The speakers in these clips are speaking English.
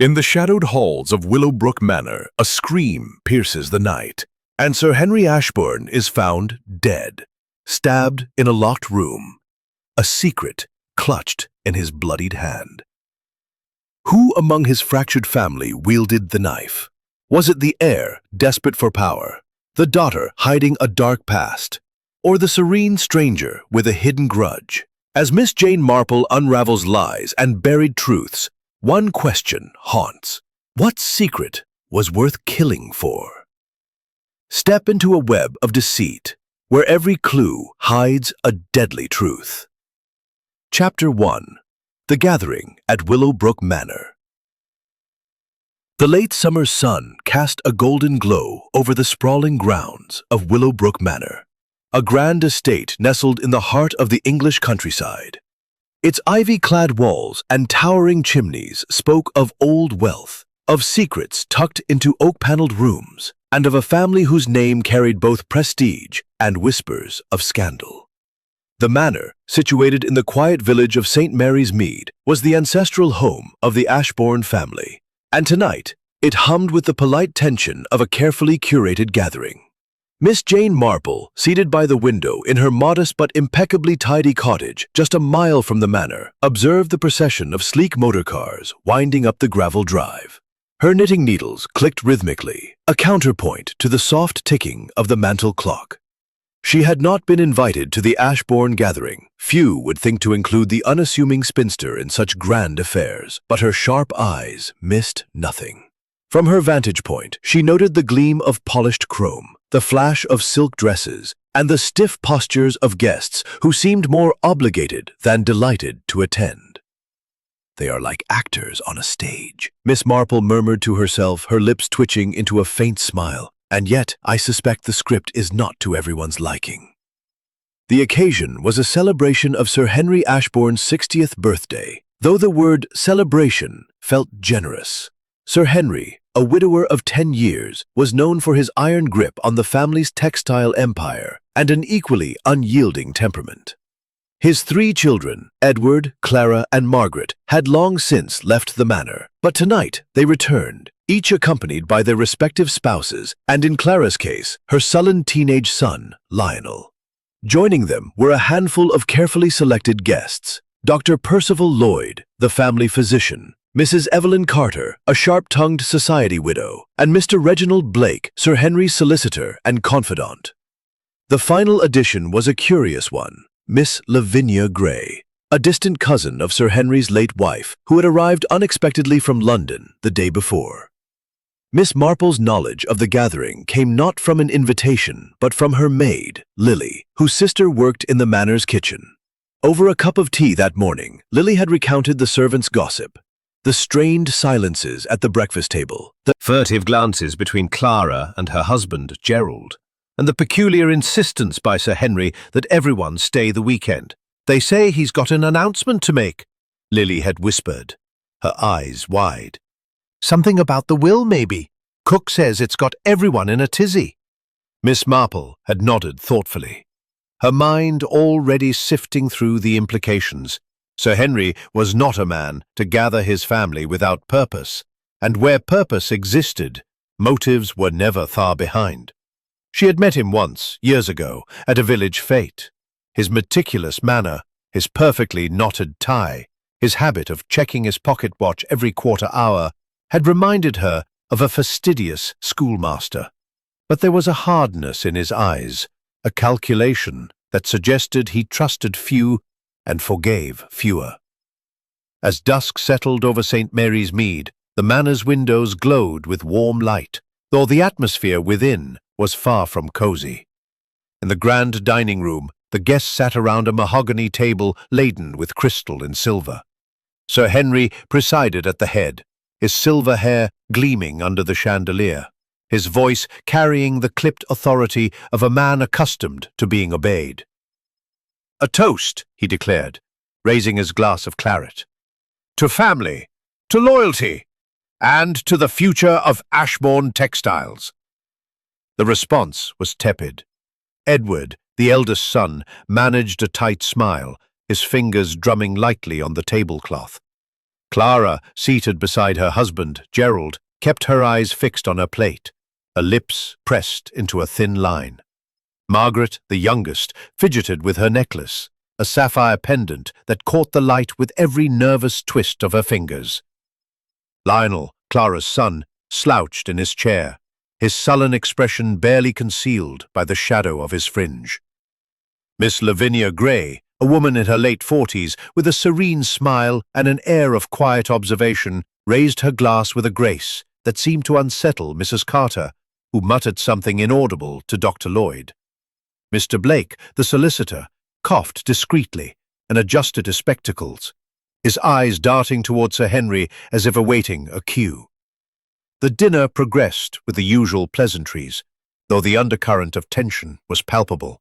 In the shadowed halls of Willowbrook Manor, a scream pierces the night, and Sir Henry Ashbourne is found dead, stabbed in a locked room, a secret clutched in his bloodied hand. Who among his fractured family wielded the knife? Was it the heir, desperate for power, the daughter hiding a dark past, or the serene stranger with a hidden grudge? As Miss Jane Marple unravels lies and buried truths, one question haunts. What secret was worth killing for? Step into a web of deceit, where every clue hides a deadly truth. Chapter 1. The Gathering at Willowbrook Manor. The late summer sun cast a golden glow over the sprawling grounds of Willowbrook Manor, a grand estate nestled in the heart of the English countryside. Its ivy-clad walls and towering chimneys spoke of old wealth, of secrets tucked into oak-paneled rooms, and of a family whose name carried both prestige and whispers of scandal. The manor, situated in the quiet village of St. Mary's Mead, was the ancestral home of the Ashbourne family, and tonight it hummed with the polite tension of a carefully curated gathering. Miss Jane Marple, seated by the window in her modest but impeccably tidy cottage just a mile from the manor, observed the procession of sleek motor cars winding up the gravel drive. Her knitting needles clicked rhythmically, a counterpoint to the soft ticking of the mantel clock. She had not been invited to the Ashbourne gathering. Few would think to include the unassuming spinster in such grand affairs, but her sharp eyes missed nothing. From her vantage point, she noted the gleam of polished chrome, the flash of silk dresses, and the stiff postures of guests who seemed more obligated than delighted to attend. "They are like actors on a stage," Miss Marple murmured to herself, her lips twitching into a faint smile. "And yet, I suspect the script is not to everyone's liking." The occasion was a celebration of Sir Henry Ashbourne's 60th birthday, though the word celebration felt generous. Sir Henry, a widower of 10 years, was known for his iron grip on the family's textile empire and an equally unyielding temperament. His 3 children, Edward, Clara, and Margaret, had long since left the manor, but tonight they returned, each accompanied by their respective spouses, and in Clara's case, her sullen teenage son, Lionel. Joining them were a handful of carefully selected guests: Dr. Percival Lloyd, the family physician, Mrs. Evelyn Carter, a sharp-tongued society widow, and Mr. Reginald Blake, Sir Henry's solicitor and confidant. The final addition was a curious one: Miss Lavinia Gray, a distant cousin of Sir Henry's late wife, who had arrived unexpectedly from London the day before. Miss Marple's knowledge of the gathering came not from an invitation, but from her maid, Lily, whose sister worked in the manor's kitchen. Over a cup of tea that morning, Lily had recounted the servants' gossip, the strained silences at the breakfast table, the furtive glances between Clara and her husband, Gerald, and the peculiar insistence by Sir Henry that everyone stay the weekend. "They say he's got an announcement to make," Lily had whispered, her eyes wide. "Something about the will, maybe. Cook says it's got everyone in a tizzy." Miss Marple had nodded thoughtfully, her mind already sifting through the implications. Sir Henry was not a man to gather his family without purpose, and where purpose existed, motives were never far behind. She had met him once, years ago, at a village fete. His meticulous manner, his perfectly knotted tie, his habit of checking his pocket watch every quarter hour, had reminded her of a fastidious schoolmaster. But there was a hardness in his eyes, a calculation that suggested he trusted few and forgave fewer. As dusk settled over St. Mary's Mead, the manor's windows glowed with warm light, though the atmosphere within was far from cozy. In the grand dining room, the guests sat around a mahogany table laden with crystal and silver. Sir Henry presided at the head, his silver hair gleaming under the chandelier, his voice carrying the clipped authority of a man accustomed to being obeyed. "A toast," he declared, raising his glass of claret. "To family, to loyalty, and to the future of Ashbourne textiles." The response was tepid. Edward, the eldest son, managed a tight smile, his fingers drumming lightly on the tablecloth. Clara, seated beside her husband, Gerald, kept her eyes fixed on her plate, her lips pressed into a thin line. Margaret, the youngest, fidgeted with her necklace, a sapphire pendant that caught the light with every nervous twist of her fingers. Lionel, Clara's son, slouched in his chair, his sullen expression barely concealed by the shadow of his fringe. Miss Lavinia Gray, a woman in her late 40s, with a serene smile and an air of quiet observation, raised her glass with a grace that seemed to unsettle Mrs. Carter, who muttered something inaudible to Dr. Lloyd. Mr. Blake, the solicitor, coughed discreetly and adjusted his spectacles, his eyes darting toward Sir Henry as if awaiting a cue. The dinner progressed with the usual pleasantries, though the undercurrent of tension was palpable.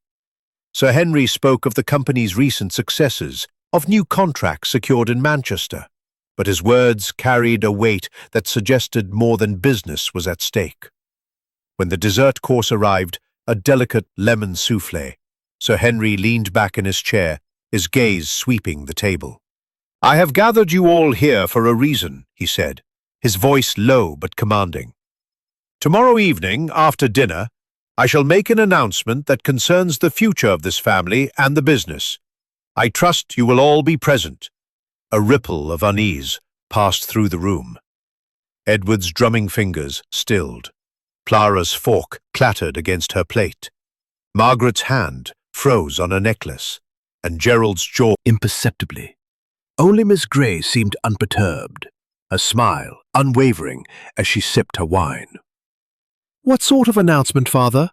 Sir Henry spoke of the company's recent successes, of new contracts secured in Manchester, but his words carried a weight that suggested more than business was at stake. When the dessert course arrived, a delicate lemon soufflé, Sir Henry leaned back in his chair, his gaze sweeping the table. "I have gathered you all here for a reason," he said, his voice low but commanding. "Tomorrow evening, after dinner, I shall make an announcement that concerns the future of this family and the business. I trust you will all be present." A ripple of unease passed through the room. Edward's drumming fingers stilled. Clara's fork clattered against her plate. Margaret's hand froze on her necklace, and Gerald's jaw imperceptibly. Only Miss Gray seemed unperturbed, her smile unwavering as she sipped her wine. "What sort of announcement, Father?"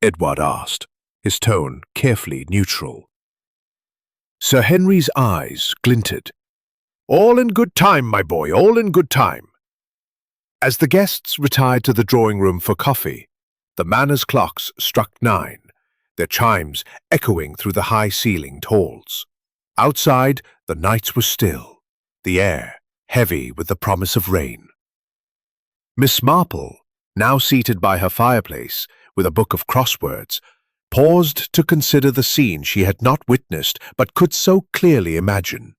Edward asked, his tone carefully neutral. Sir Henry's eyes glinted. "All in good time, my boy, all in good time." As the guests retired to the drawing room for coffee, the manor's clocks struck 9, their chimes echoing through the high-ceilinged halls. Outside, the nights were still, the air heavy with the promise of rain. Miss Marple, now seated by her fireplace with a book of crosswords, paused to consider the scene she had not witnessed but could so clearly imagine.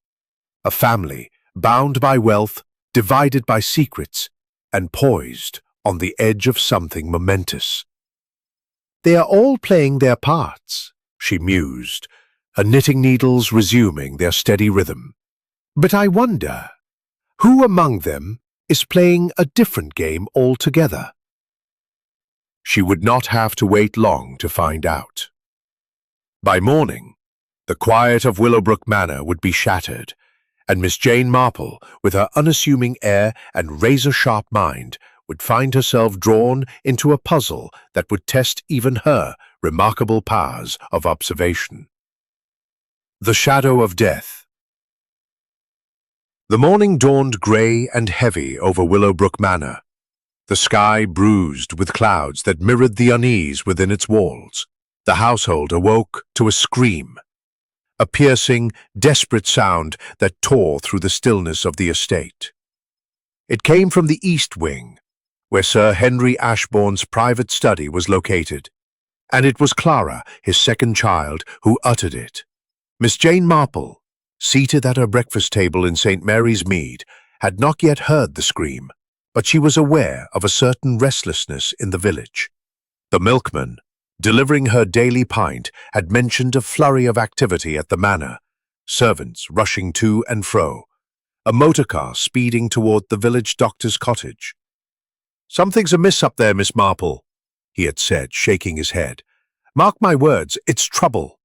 A family bound by wealth, divided by secrets, and poised on the edge of something momentous. "They are all playing their parts," she mused, her knitting needles resuming their steady rhythm. "But I wonder, who among them is playing a different game altogether?" She would not have to wait long to find out. By morning, the quiet of Willowbrook Manor would be shattered, and Miss Jane Marple, with her unassuming air and razor-sharp mind, would find herself drawn into a puzzle that would test even her remarkable powers of observation. The Shadow of Death. The morning dawned grey and heavy over Willowbrook Manor, the sky bruised with clouds that mirrored the unease within its walls. The household awoke to a scream, a piercing, desperate sound that tore through the stillness of the estate. It came from the east wing, where Sir Henry Ashbourne's private study was located, and it was Clara, his second child, who uttered it. Miss Jane Marple, seated at her breakfast table in St. Mary's Mead, had not yet heard the scream, but she was aware of a certain restlessness in the village. The milkman, delivering her daily pint, had mentioned a flurry of activity at the manor, servants rushing to and fro, a motor car speeding toward the village doctor's cottage. "Something's amiss up there, Miss Marple," he had said, shaking his head. "Mark my words, it's trouble."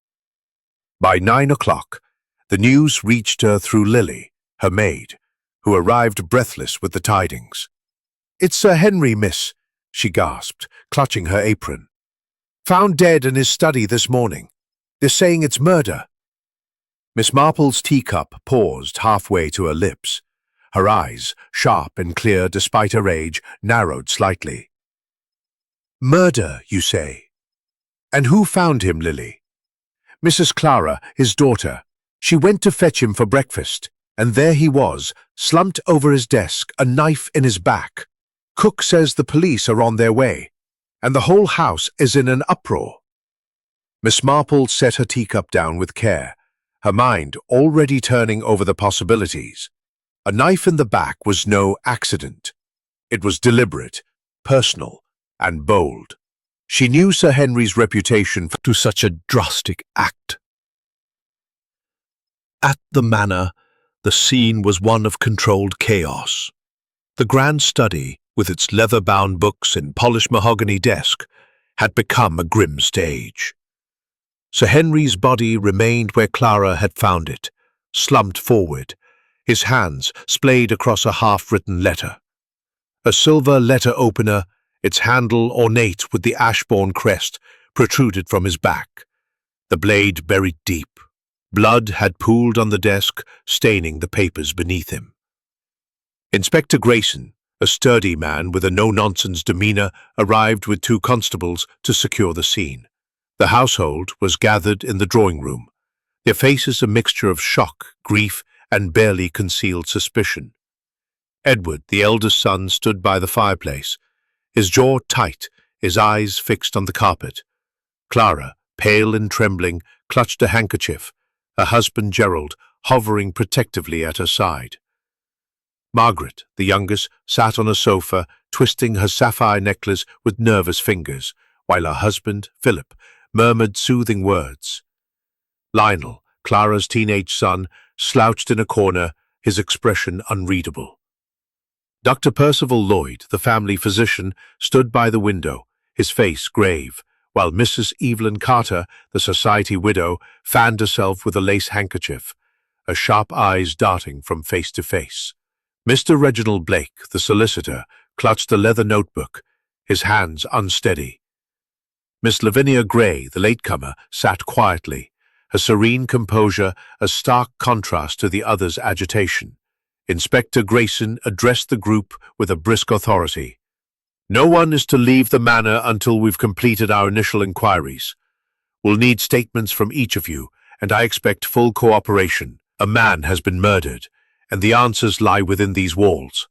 By 9 o'clock, the news reached her through Lily, her maid, who arrived breathless with the tidings. "It's Sir Henry, miss," she gasped, clutching her apron. "Found dead in his study this morning. They're saying it's murder." Miss Marple's teacup paused halfway to her lips. Her eyes, sharp and clear despite her age, narrowed slightly. "Murder, you say? And who found him, Lily?" "Mrs. Clara, his daughter. She went to fetch him for breakfast, and there he was, slumped over his desk, a knife in his back. Cook says the police are on their way, and the whole house is in an uproar." Miss Marple set her teacup down with care, her mind already turning over the possibilities. A knife in the back was no accident. It was deliberate, personal, and bold. She knew Sir Henry's reputation for such a drastic act. At the manor, the scene was one of controlled chaos. The grand study, with its leather-bound books and polished mahogany desk, had become a grim stage. Sir Henry's body remained where Clara had found it, slumped forward, his hands splayed across a half-written letter. A silver letter opener, its handle ornate with the Ashbourne crest, protruded from his back, the blade buried deep. Blood had pooled on the desk, staining the papers beneath him. Inspector Grayson, a sturdy man with a no-nonsense demeanour, arrived with 2 constables to secure the scene. The household was gathered in the drawing-room, their faces a mixture of shock, grief, and barely concealed suspicion. Edward, the eldest son, stood by the fireplace, his jaw tight, his eyes fixed on the carpet. Clara, pale and trembling, clutched a handkerchief, her husband Gerald hovering protectively at her side. Margaret, the youngest, sat on a sofa, twisting her sapphire necklace with nervous fingers, while her husband, Philip, murmured soothing words. Lionel, Clara's teenage son, slouched in a corner, his expression unreadable. Dr. Percival Lloyd, the family physician, stood by the window, his face grave, while Mrs. Evelyn Carter, the society widow, fanned herself with a lace handkerchief, her sharp eyes darting from face to face. Mr. Reginald Blake, the solicitor, clutched a leather notebook, his hands unsteady. Miss Lavinia Gray, the latecomer, sat quietly, her serene composure a stark contrast to the others' agitation. Inspector Grayson addressed the group with a brisk authority. "No one is to leave the manor until we've completed our initial inquiries. We'll need statements from each of you, and I expect full cooperation. A man has been murdered, and the answers lie within these walls."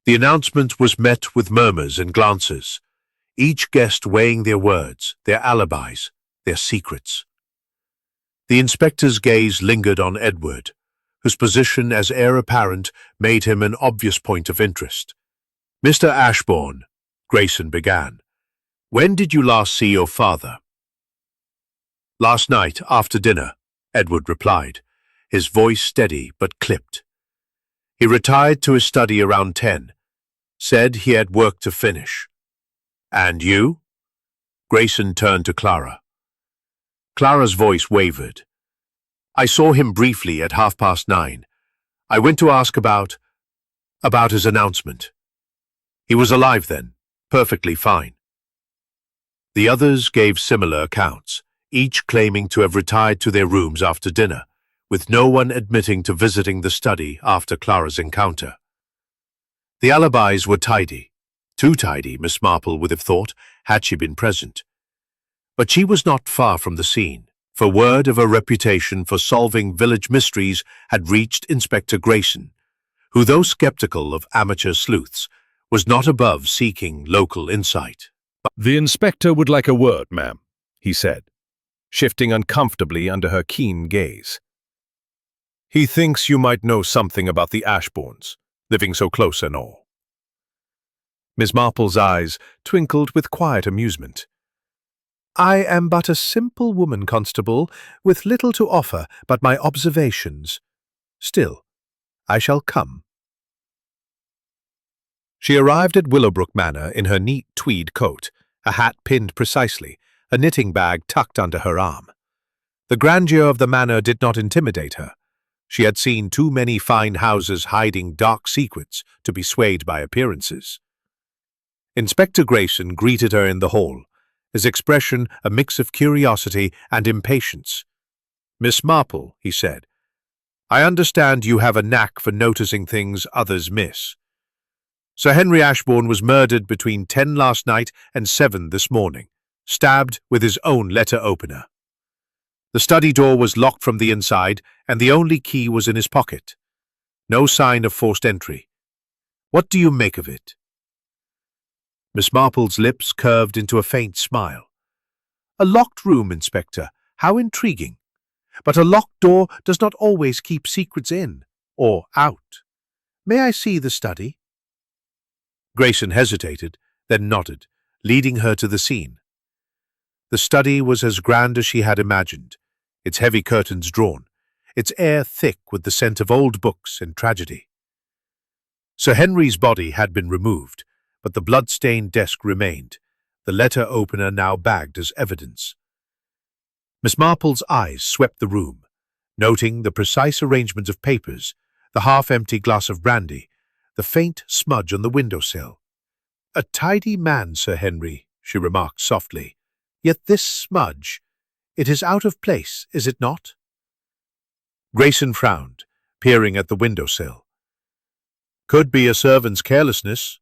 The announcement was met with murmurs and glances, each guest weighing their words, their alibis, their secrets. The inspector's gaze lingered on Edward, whose position as heir apparent made him an obvious point of interest. "Mr. Ashbourne," Grayson began, "when did you last see your father?" "Last night, after dinner," Edward replied, his voice steady but clipped. "He retired to his study around 10, said he had work to finish." "And you?" Grayson turned to Clara. Clara's voice wavered. "I saw him briefly at 9:30. I went to ask about his announcement. He was alive then, perfectly fine." The others gave similar accounts, each claiming to have retired to their rooms after dinner, with no one admitting to visiting the study after Clara's encounter. The alibis were tidy, too tidy, Miss Marple would have thought, had she been present. But she was not far from the scene, for word of her reputation for solving village mysteries had reached Inspector Grayson, who, though skeptical of amateur sleuths, was not above seeking local insight. "The inspector would like a word, ma'am," he said, shifting uncomfortably under her keen gaze. "He thinks you might know something about the Ashbournes, living so close and all." Miss Marple's eyes twinkled with quiet amusement. "I am but a simple woman, Constable, with little to offer but my observations. Still, I shall come." She arrived at Willowbrook Manor in her neat tweed coat, a hat pinned precisely, a knitting bag tucked under her arm. The grandeur of the manor did not intimidate her. She had seen too many fine houses hiding dark secrets to be swayed by appearances. Inspector Grayson greeted her in the hall, his expression a mix of curiosity and impatience. "Miss Marple," he said, "I understand you have a knack for noticing things others miss. Sir Henry Ashbourne was murdered between 10 last night and 7 this morning, stabbed with his own letter opener. The study door was locked from the inside, and the only key was in his pocket. No sign of forced entry. What do you make of it?" Miss Marple's lips curved into a faint smile. "A locked room, Inspector. How intriguing. But a locked door does not always keep secrets in or out. May I see the study? Grayson hesitated, then nodded, leading her to the scene. The study was as grand as she had imagined, its heavy curtains drawn, its air thick with the scent of old books and tragedy. Sir Henry's body had been removed, but the blood-stained desk remained, the letter opener now bagged as evidence. Miss Marple's eyes swept the room, noting the precise arrangement of papers, the half-empty glass of brandy, the faint smudge on the windowsill. "A tidy man, Sir Henry," she remarked softly. "Yet this smudge, it is out of place, is it not?" Grayson frowned, peering at the windowsill. "Could be a servant's carelessness."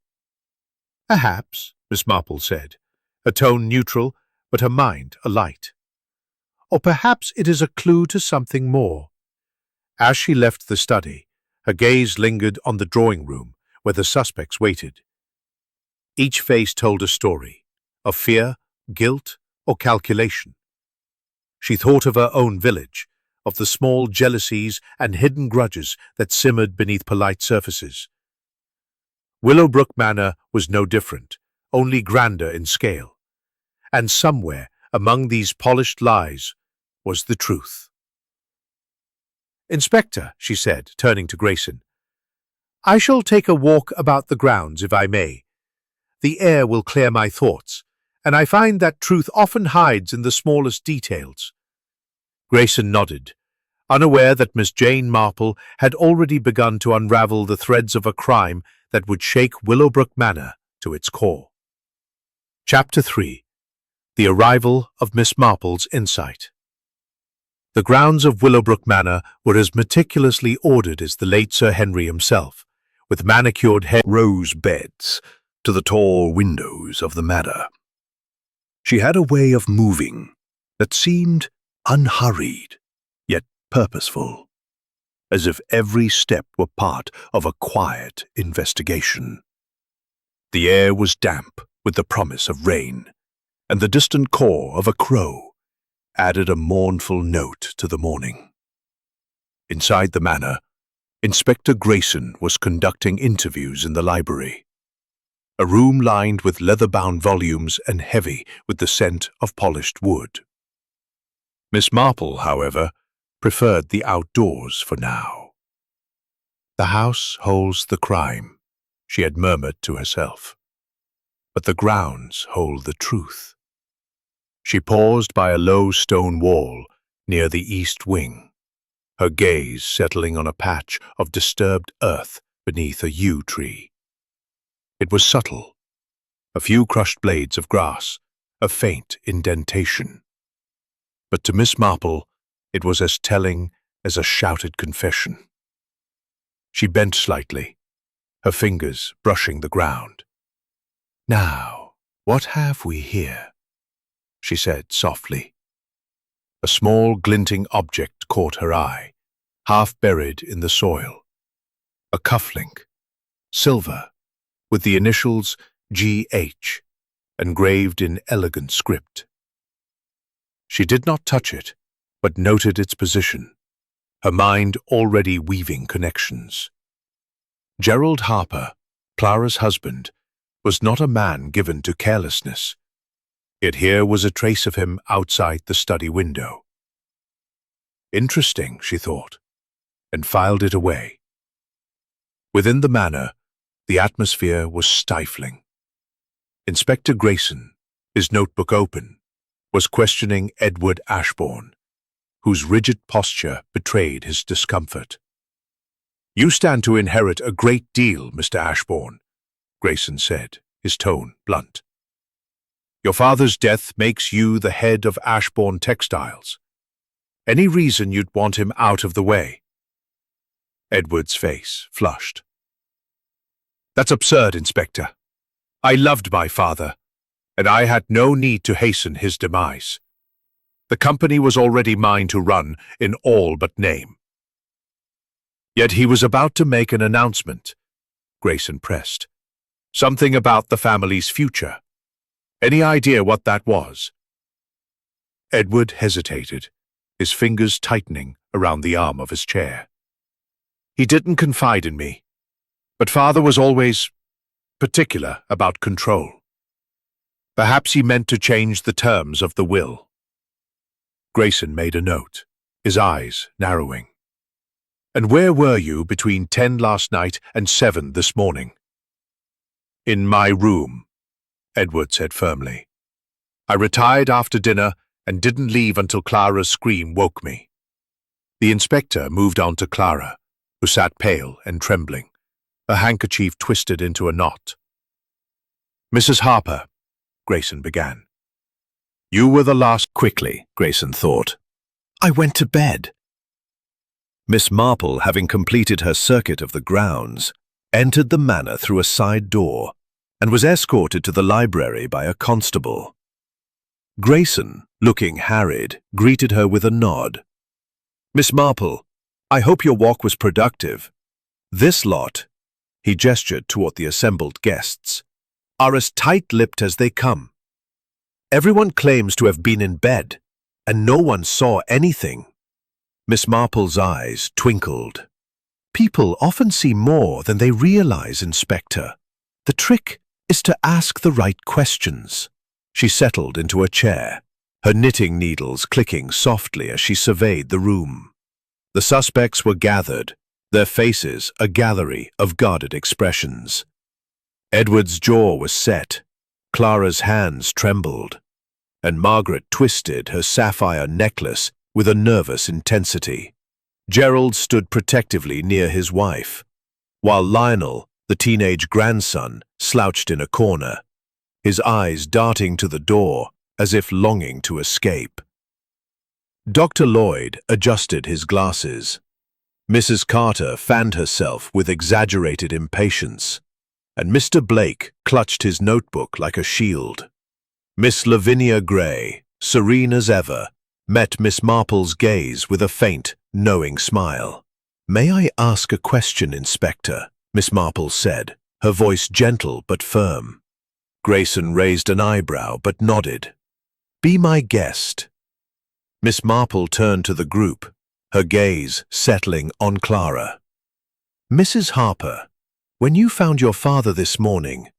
"Perhaps," Miss Marple said, a tone neutral, but her mind alight. "Or perhaps it is a clue to something more." As she left the study, her gaze lingered on the drawing room where the suspects waited. Each face told a story, of fear, guilt, or calculation. She thought of her own village, of the small jealousies and hidden grudges that simmered beneath polite surfaces. Willowbrook Manor was no different, only grander in scale. And somewhere among these polished lies was the truth. "Inspector," she said, turning to Grayson, "I shall take a walk about the grounds, if I may. The air will clear my thoughts, and I find that truth often hides in the smallest details." Grayson nodded, unaware that Miss Jane Marple had already begun to unravel the threads of a crime that would shake Willowbrook Manor to its core. Chapter 3. The Arrival of Miss Marple's Insight. The grounds of Willowbrook Manor were as meticulously ordered as the late Sir Henry himself, with manicured rose beds to the tall windows of the manor. She had a way of moving that seemed unhurried, yet purposeful, as if every step were part of a quiet investigation. The air was damp with the promise of rain, and the distant caw of a crow added a mournful note to the morning. Inside the manor, Inspector Grayson was conducting interviews in the library, a room lined with leather-bound volumes and heavy with the scent of polished wood. Miss Marple, however, preferred the outdoors for now. "The house holds the crime," she had murmured to herself, "but the grounds hold the truth." She paused by a low stone wall near the east wing, her gaze settling on a patch of disturbed earth beneath a yew tree. It was subtle, a few crushed blades of grass, a faint indentation. But to Miss Marple, it was as telling as a shouted confession. She bent slightly, her fingers brushing the ground. "Now, what have we here?" she said softly. A small glinting object caught her eye, half buried in the soil. A cufflink, silver, with the initials G.H. engraved in elegant script. She did not touch it, but noted its position, her mind already weaving connections. Gerald Harper, Clara's husband, was not a man given to carelessness. Yet here was a trace of him outside the study window. Interesting, she thought, and filed it away. Within the manor, the atmosphere was stifling. Inspector Grayson, his notebook open, was questioning Edward Ashbourne, whose rigid posture betrayed his discomfort. "You stand to inherit a great deal, Mr. Ashbourne," Grayson said, his tone blunt. "Your father's death makes you the head of Ashbourne Textiles. Any reason you'd want him out of the way?" Edward's face flushed. "That's absurd, Inspector. I loved my father, and I had no need to hasten his demise. The company was already mine to run in all but name." "Yet he was about to make an announcement," Grayson pressed. "Something about the family's future. Any idea what that was?" Edward hesitated, his fingers tightening around the arm of his chair. "He didn't confide in me. But father was always particular about control. Perhaps he meant to change the terms of the will. Grayson made a note, his eyes narrowing. And where were you between 10 last night and 7 this morning? In my room, Edward said firmly. I retired after dinner and didn't leave until Clara's scream woke me. The inspector moved on to Clara, who sat pale and trembling, her handkerchief twisted into a knot. Mrs. Harper, Grayson began. You were the last. Quickly, Grayson thought. I went to bed. Miss Marple, having completed her circuit of the grounds, entered the manor through a side door and was escorted to the library by a constable. Grayson, looking harried, greeted her with a nod. Miss Marple, I hope your walk was productive. This lot, he gestured toward the assembled guests, are as tight-lipped as they come. Everyone claims to have been in bed, and no one saw anything. Miss Marple's eyes twinkled. People often see more than they realize, Inspector. The trick is to ask the right questions. She settled into a chair, her knitting needles clicking softly as she surveyed the room. The suspects were gathered, their faces a gallery of guarded expressions. Edward's jaw was set, Clara's hands trembled, and Margaret twisted her sapphire necklace with a nervous intensity. Gerald stood protectively near his wife, while Lionel, the teenage grandson, slouched in a corner, his eyes darting to the door as if longing to escape. Dr. Lloyd adjusted his glasses. Mrs. Carter fanned herself with exaggerated impatience, and Mr. Blake clutched his notebook like a shield. Miss Lavinia Gray, serene as ever, met Miss Marple's gaze with a faint, knowing smile. May I ask a question, Inspector? Miss Marple said, her voice gentle but firm. Grayson raised an eyebrow but nodded. Be my guest. Miss Marple turned to the group, her gaze settling on Clara. Mrs. Harper, when you found your father this morning,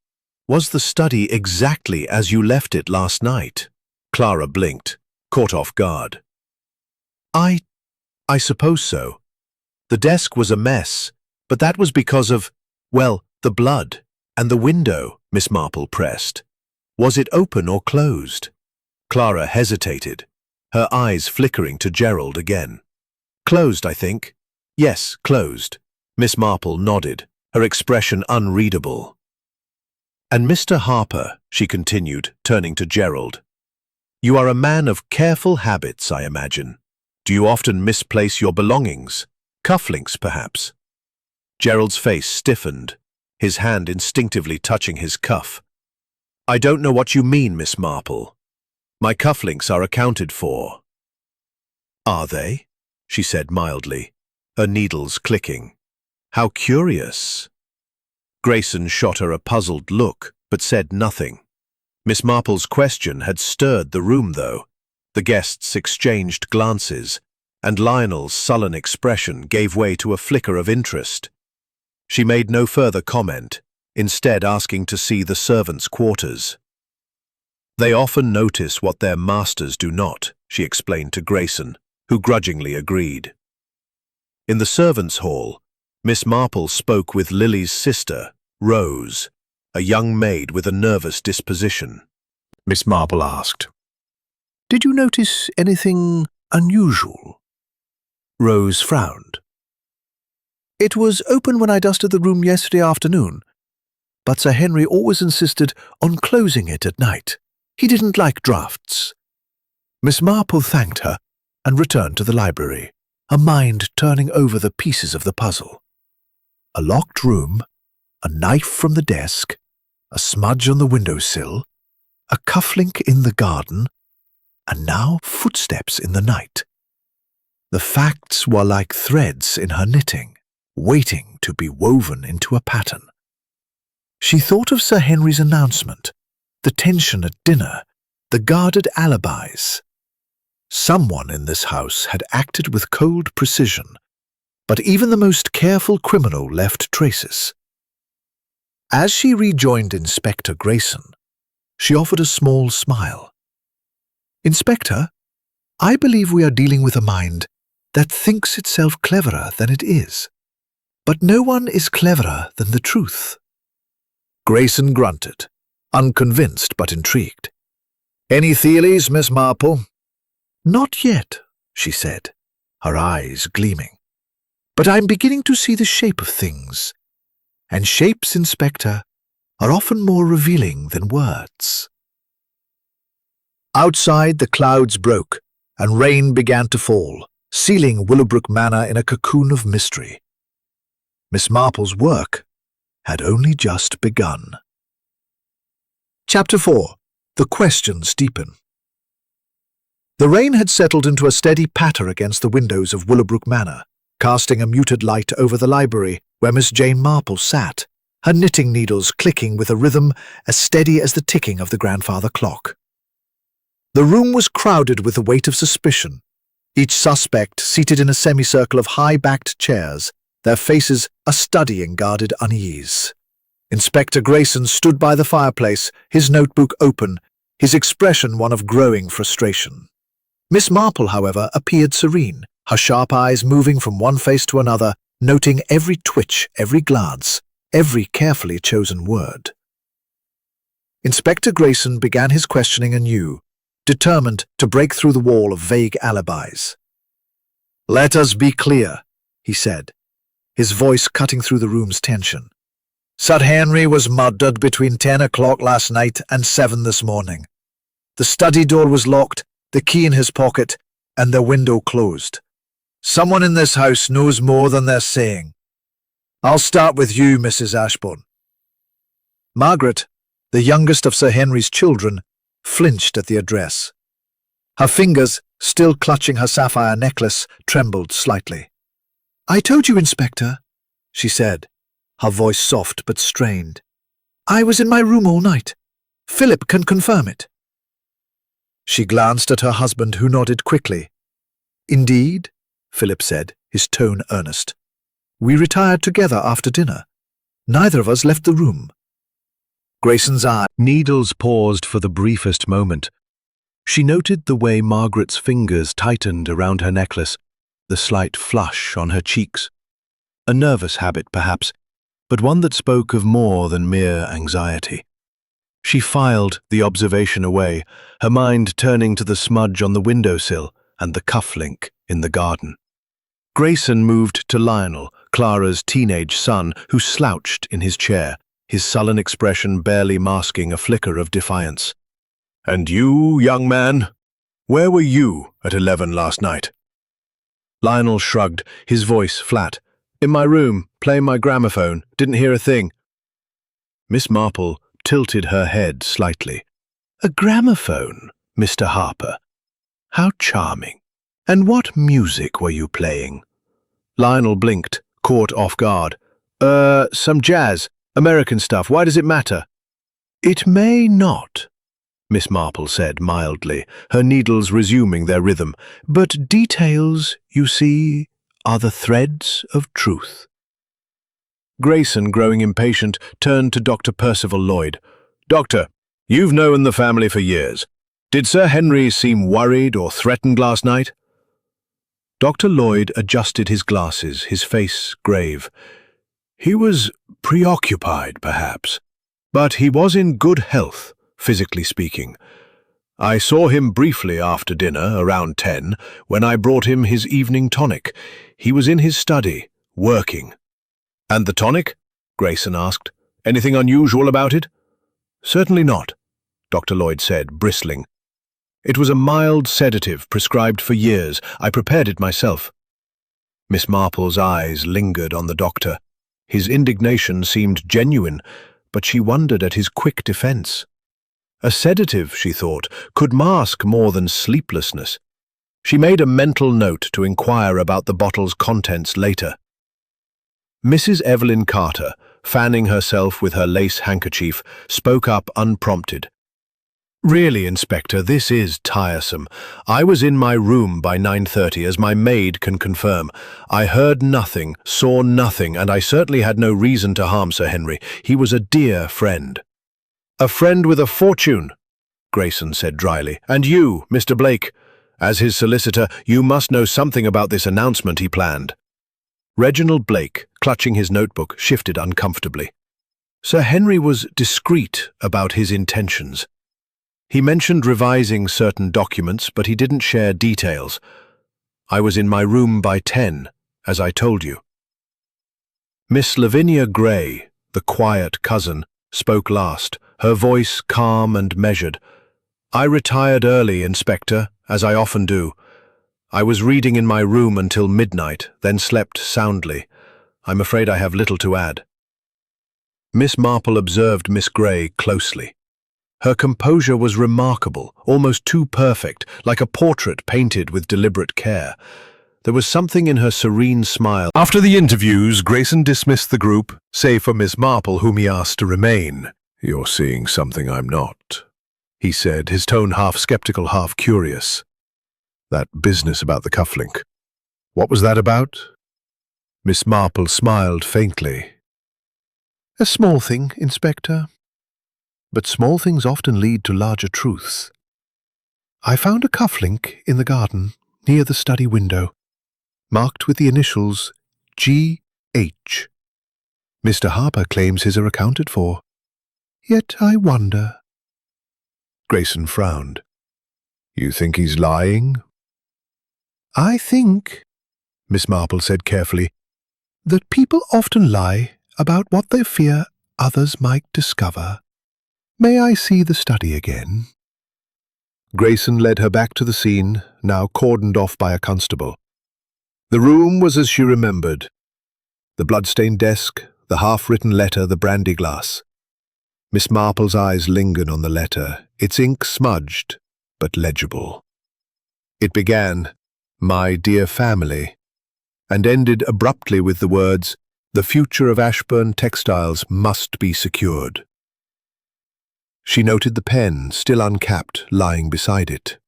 was the study exactly as you left it last night? Clara blinked, caught off guard. I suppose so. The desk was a mess, but that was because of, well, the blood. And the window, Miss Marple pressed. Was it open or closed? Clara hesitated, her eyes flickering to Gerald again. Closed, I think. Yes, closed. Miss Marple nodded, her expression unreadable. And Mr. Harper, she continued, turning to Gerald, you are a man of careful habits, I imagine. Do you often misplace your belongings? Cufflinks, perhaps? Gerald's face stiffened, his hand instinctively touching his cuff. I don't know what you mean, Miss Marple. My cufflinks are accounted for. Are they? She said mildly, her needles clicking. How curious. Grayson shot her a puzzled look, but said nothing. Miss Marple's question had stirred the room, though. The guests exchanged glances, and Lionel's sullen expression gave way to a flicker of interest. She made no further comment, instead asking to see the servants' quarters. They often notice what their masters do not, she explained to Grayson, who grudgingly agreed. In the servants' hall, Miss Marple spoke with Lily's sister, Rose, a young maid with a nervous disposition. Miss Marple asked, Did you notice anything unusual? Rose frowned. It was open when I dusted the room yesterday afternoon, but Sir Henry always insisted on closing it at night. He didn't like drafts. Miss Marple thanked her and returned to the library, her mind turning over the pieces of the puzzle. A locked room, a knife from the desk, a smudge on the windowsill, a cufflink in the garden, and now footsteps in the night. The facts were like threads in her knitting, waiting to be woven into a pattern. She thought of Sir Henry's announcement, the tension at dinner, the guarded alibis. Someone in this house had acted with cold precision, but even the most careful criminal left traces. As she rejoined Inspector Grayson, she offered a small smile. "Inspector, I believe we are dealing with a mind that thinks itself cleverer than it is. But no one is cleverer than the truth." Grayson grunted, unconvinced but intrigued. "Any theories, Miss Marple?" "Not yet," she said, her eyes gleaming. "But I'm beginning to see the shape of things. And shapes, Inspector, are often more revealing than words." Outside, the clouds broke, and rain began to fall, sealing Willowbrook Manor in a cocoon of mystery. Miss Marple's work had only just begun. Chapter 4. The Questions Deepen. The rain had settled into a steady patter against the windows of Willowbrook Manor, casting a muted light over the library where Miss Jane Marple sat, her knitting needles clicking with a rhythm as steady as the ticking of the grandfather clock. The room was crowded with the weight of suspicion, each suspect seated in a semicircle of high-backed chairs, their faces a study in guarded unease. Inspector Grayson stood by the fireplace, his notebook open, his expression one of growing frustration. Miss Marple, however, appeared serene, her sharp eyes moving from one face to another, noting every twitch, every glance, every carefully chosen word. Inspector Grayson began his questioning anew, determined to break through the wall of vague alibis. "Let us be clear," he said, his voice cutting through the room's tension. "Sir Henry was murdered between 10 o'clock last night and 7 this morning. The study door was locked, the key in his pocket, and the window closed. Someone in this house knows more than they're saying. I'll start with you, Mrs. Ashbourne." Margaret, the youngest of Sir Henry's children, flinched at the address. Her fingers, still clutching her sapphire necklace, trembled slightly. "I told you, Inspector," she said, her voice soft but strained. "I was in my room all night. Philip can confirm it." She glanced at her husband, who nodded quickly. "Indeed," Philip said, his tone earnest. "We retired together after dinner. Neither of us left the room." Grayson's needles paused for the briefest moment. She noted the way Margaret's fingers tightened around her necklace, the slight flush on her cheeks. A nervous habit, perhaps, but one that spoke of more than mere anxiety. She filed the observation away, her mind turning to the smudge on the windowsill and the cufflink in the garden. Grayson moved to Lionel, Clara's teenage son, who slouched in his chair, his sullen expression barely masking a flicker of defiance. "And you, young man, where were you at 11 last night?" Lionel shrugged, his voice flat. "In my room, playing my gramophone, didn't hear a thing." Miss Marple tilted her head slightly. "A gramophone, Mr. Harper? How charming. And what music were you playing?" Lionel blinked, caught off guard. Some jazz. American stuff. Why does it matter?" "It may not," Miss Marple said mildly, her needles resuming their rhythm. "But details, you see, are the threads of truth." Grayson, growing impatient, turned to Dr. Percival Lloyd. "Doctor, you've known the family for years. Did Sir Henry seem worried or threatened last night?" Dr. Lloyd adjusted his glasses, his face grave. "He was preoccupied, perhaps, but he was in good health, physically speaking. I saw him briefly after dinner, around 10, when I brought him his evening tonic. He was in his study, working." "And the tonic?" Grayson asked. "Anything unusual about it?" "Certainly not," Dr. Lloyd said, bristling. "It was a mild sedative prescribed for years. I prepared it myself." Miss Marple's eyes lingered on the doctor. His indignation seemed genuine, but she wondered at his quick defense. A sedative, she thought, could mask more than sleeplessness. She made a mental note to inquire about the bottle's contents later. Mrs. Evelyn Carter, fanning herself with her lace handkerchief, spoke up unprompted. Really, Inspector, this is tiresome. I was in my room by 9:30, as my maid can confirm. I heard nothing, saw nothing, and I certainly had no reason to harm Sir Henry. He was a dear friend. A friend with a fortune, Grayson said dryly. And you, Mr. Blake, as his solicitor, you must know something about this announcement he planned. Reginald Blake, clutching his notebook, shifted uncomfortably. Sir Henry was discreet about his intentions. He mentioned revising certain documents, but he didn't share details. I was in my room by 10, as I told you. Miss Lavinia Gray, the quiet cousin, spoke last, her voice calm and measured. I retired early, Inspector, as I often do. I was reading in my room until midnight, then slept soundly. I'm afraid I have little to add. Miss Marple observed Miss Gray closely. Her composure was remarkable, almost too perfect, like a portrait painted with deliberate care. There was something in her serene smile. After the interviews, Grayson dismissed the group, save for Miss Marple, whom he asked to remain. "You're seeing something I'm not," he said, his tone half skeptical, half curious. "That business about the cufflink. What was that about?" Miss Marple smiled faintly. "A small thing, Inspector. But small things often lead to larger truths. I found a cufflink in the garden, near the study window, marked with the initials G.H. Mr. Harper claims his are accounted for. Yet I wonder." Grayson frowned. "You think he's lying?" "I think," Miss Marple said carefully, "that people often lie about what they fear others might discover. May I see the study again?" Grayson led her back to the scene, now cordoned off by a constable. The room was as she remembered. The blood-stained desk, the half-written letter, the brandy glass. Miss Marple's eyes lingered on the letter, its ink smudged, but legible. It began, "My dear family," and ended abruptly with the words, "The future of Ashburn Textiles must be secured." She noted the pen, still uncapped, lying beside it.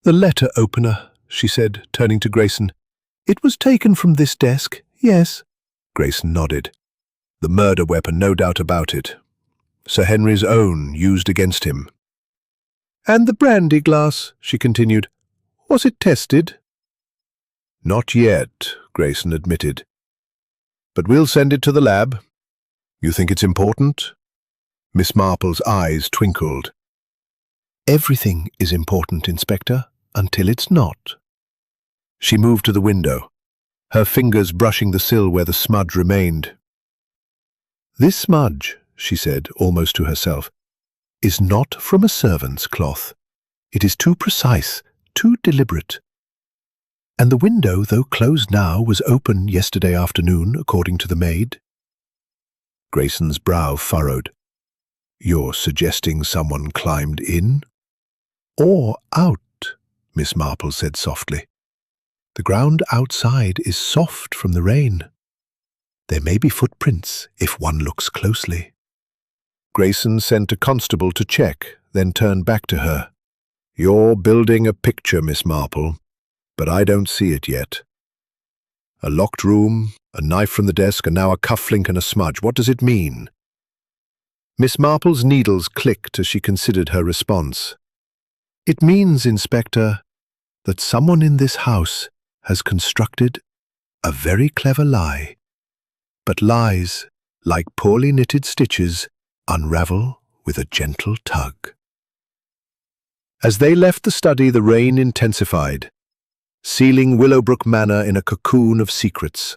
"The letter opener," she said, turning to Grayson. "It was taken from this desk, yes?" Grayson nodded. "The murder weapon, no doubt about it. Sir Henry's own, used against him." "And the brandy glass," she continued. "Was it tested?" "Not yet," Grayson admitted. "But we'll send it to the lab. You think it's important?" Miss Marple's eyes twinkled. "Everything is important, Inspector, until it's not." She moved to the window, her fingers brushing the sill where the smudge remained. "This smudge," she said, almost to herself, "is not from a servant's cloth. It is too precise, too deliberate. And the window, though closed now, was open yesterday afternoon, according to the maid." Grayson's brow furrowed. "You're suggesting someone climbed in?" "Or out," Miss Marple said softly. "The ground outside is soft from the rain. There may be footprints if one looks closely." Grayson sent a constable to check, then turned back to her. "You're building a picture, Miss Marple, but I don't see it yet. A locked room, a knife from the desk, and now a cufflink and a smudge. What does it mean?" Miss Marple's needles clicked as she considered her response. "It means, Inspector, that someone in this house has constructed a very clever lie. But lies, like poorly knitted stitches, unravel with a gentle tug." As they left the study, the rain intensified, sealing Willowbrook Manor in a cocoon of secrets.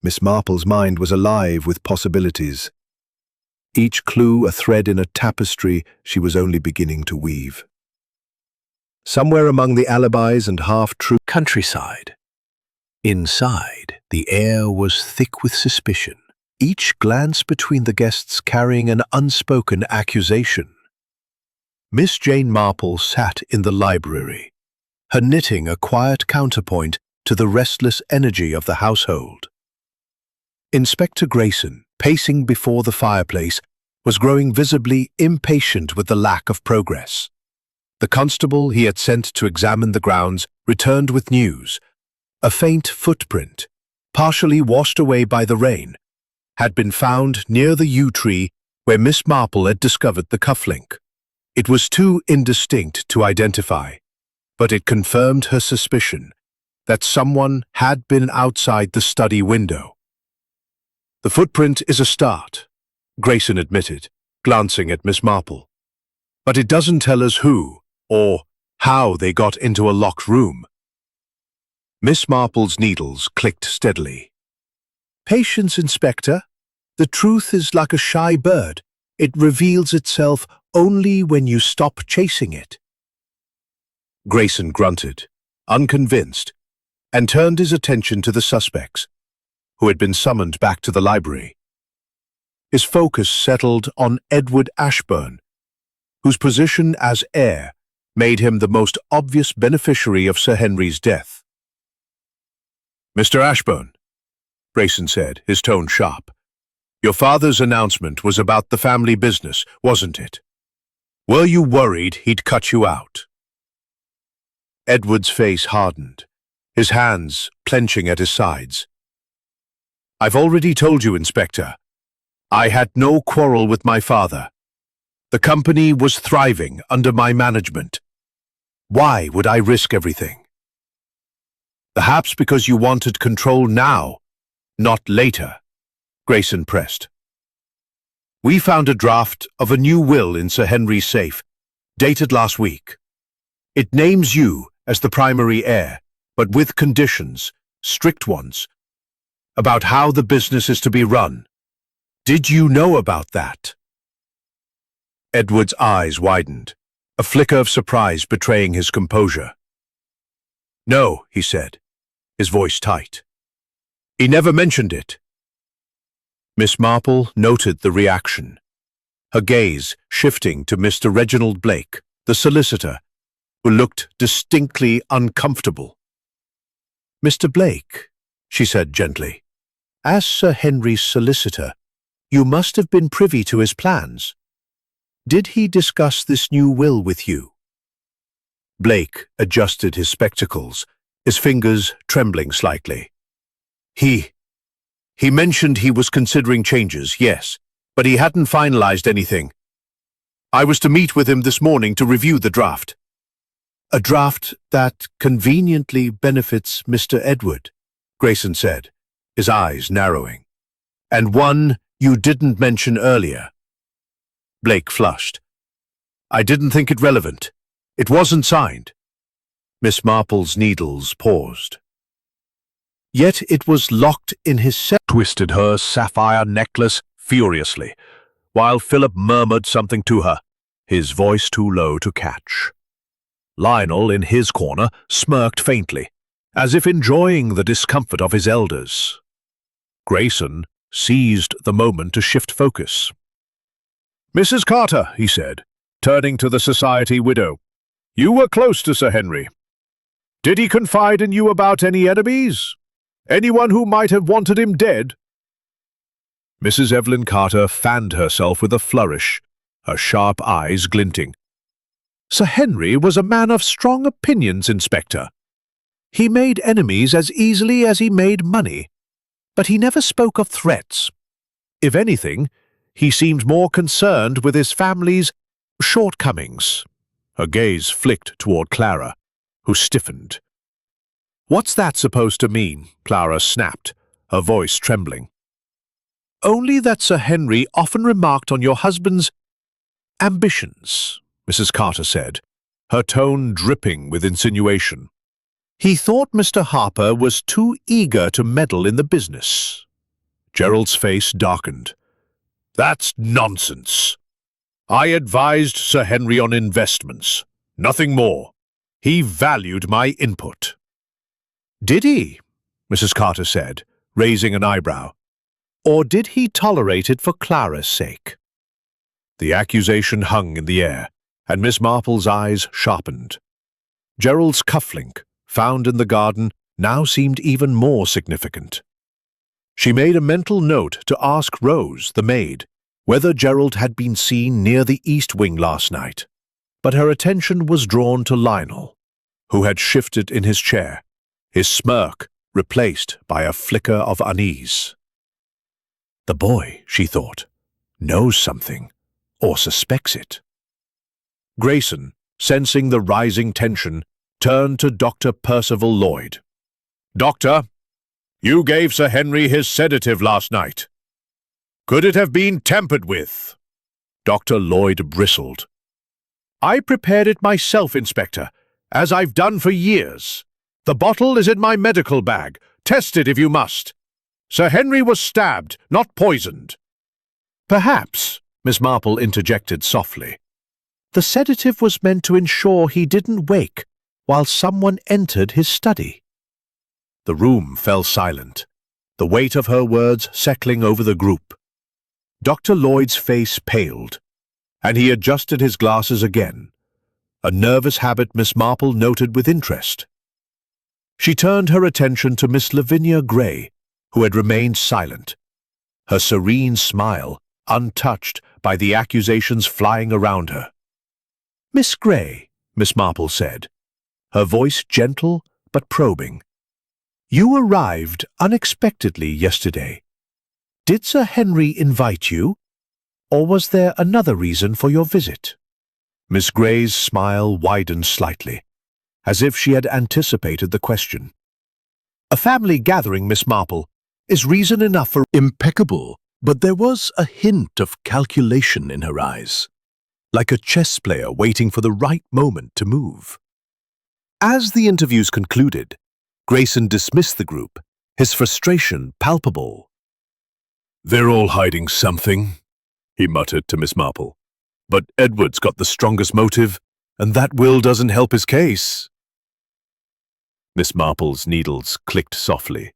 Miss Marple's mind was alive with possibilities, each clue a thread in a tapestry she was only beginning to weave. Somewhere among the alibis and half-true countryside, inside, the air was thick with suspicion, each glance between the guests carrying an unspoken accusation. Miss Jane Marple sat in the library, her knitting a quiet counterpoint to the restless energy of the household. Inspector Grayson, pacing before the fireplace, was growing visibly impatient with the lack of progress. The constable he had sent to examine the grounds returned with news. A faint footprint, partially washed away by the rain, had been found near the yew tree where Miss Marple had discovered the cufflink. It was too indistinct to identify, but it confirmed her suspicion that someone had been outside the study window. "The footprint is a start," Grayson admitted, glancing at Miss Marple. "But it doesn't tell us who or how they got into a locked room." Miss Marple's needles clicked steadily. "Patience, Inspector. The truth is like a shy bird. It reveals itself only when you stop chasing it." Grayson grunted, unconvinced, and turned his attention to the suspects, who had been summoned back to the library. His focus settled on Edward Ashburn, whose position as heir made him the most obvious beneficiary of Sir Henry's death. "Mr. Ashburn," Grayson said, his tone sharp, "your father's announcement was about the family business, wasn't it? Were you worried he'd cut you out?" Edward's face hardened, his hands clenching at his sides. "I've already told you, Inspector. I had no quarrel with my father. The company was thriving under my management. Why would I risk everything?" "Perhaps because you wanted control now, not later," Grayson pressed. "We found a draft of a new will in Sir Henry's safe, dated last week. It names you as the primary heir, but with conditions, strict ones, about how the business is to be run. Did you know about that?" Edward's eyes widened, a flicker of surprise betraying his composure. "No," he said, his voice tight. "He never mentioned it." Miss Marple noted the reaction, her gaze shifting to Mr. Reginald Blake, the solicitor, who looked distinctly uncomfortable. "Mr. Blake," she said gently, "as Sir Henry's solicitor, you must have been privy to his plans. Did he discuss this new will with you?" Blake adjusted his spectacles, his fingers trembling slightly. He mentioned he was considering changes, yes, but he hadn't finalized anything. I was to meet with him this morning to review the draft." "A draft that conveniently benefits Mr. Edward," Grayson said, his eyes narrowing. "And one you didn't mention earlier." Blake flushed. "I didn't think it relevant. It wasn't signed." Miss Marple's needles paused. "Yet it was locked in his safe," twisted her sapphire necklace furiously, while Philip murmured something to her, his voice too low to catch. Lionel, in his corner, smirked faintly, as if enjoying the discomfort of his elders. Grayson seized the moment to shift focus. "Mrs. Carter," he said, turning to the society widow, "you were close to Sir Henry. Did he confide in you about any enemies? Anyone who might have wanted him dead?" Mrs. Evelyn Carter fanned herself with a flourish, her sharp eyes glinting. "Sir Henry was a man of strong opinions, Inspector. He made enemies as easily as he made money, but he never spoke of threats. If anything, he seemed more concerned with his family's shortcomings." Her gaze flicked toward Clara, who stiffened. "What's that supposed to mean?" Clara snapped, her voice trembling. "Only that Sir Henry often remarked on your husband's ambitions," Mrs. Carter said, her tone dripping with insinuation. "He thought Mr. Harper was too eager to meddle in the business." Gerald's face darkened. "That's nonsense. I advised Sir Henry on investments, nothing more. He valued my input." "Did he?" Mrs. Carter said, raising an eyebrow. "Or did he tolerate it for Clara's sake?" The accusation hung in the air, and Miss Marple's eyes sharpened. Gerald's cufflink, found in the garden, now seemed even more significant. She made a mental note to ask Rose, the maid, whether Gerald had been seen near the east wing last night, but her attention was drawn to Lionel, who had shifted in his chair, his smirk replaced by a flicker of unease. The boy, she thought, knows something, or suspects it. Grayson, sensing the rising tension, turned to Dr. Percival Lloyd. "Doctor, you gave Sir Henry his sedative last night. Could it have been tampered with?" Dr. Lloyd bristled. "I prepared it myself, Inspector, as I've done for years. The bottle is in my medical bag. Test it if you must. Sir Henry was stabbed, not poisoned." "Perhaps," Miss Marple interjected softly. "The sedative was meant to ensure he didn't wake while someone entered his study." The room fell silent, the weight of her words settling over the group. Dr. Lloyd's face paled, and he adjusted his glasses again, a nervous habit Miss Marple noted with interest. She turned her attention to Miss Lavinia Gray, who had remained silent, her serene smile untouched by the accusations flying around her. "Miss Gray," Miss Marple said, her voice gentle but probing, "you arrived unexpectedly yesterday. Did Sir Henry invite you, or was there another reason for your visit?" Miss Gray's smile widened slightly, as if she had anticipated the question. "A family gathering, Miss Marple, is reason enough for—" Impeccable, but there was a hint of calculation in her eyes, like a chess player waiting for the right moment to move. As the interviews concluded, Grayson dismissed the group, his frustration palpable. "They're all hiding something," he muttered to Miss Marple. "But Edward's got the strongest motive, and that will doesn't help his case." Miss Marple's needles clicked softly.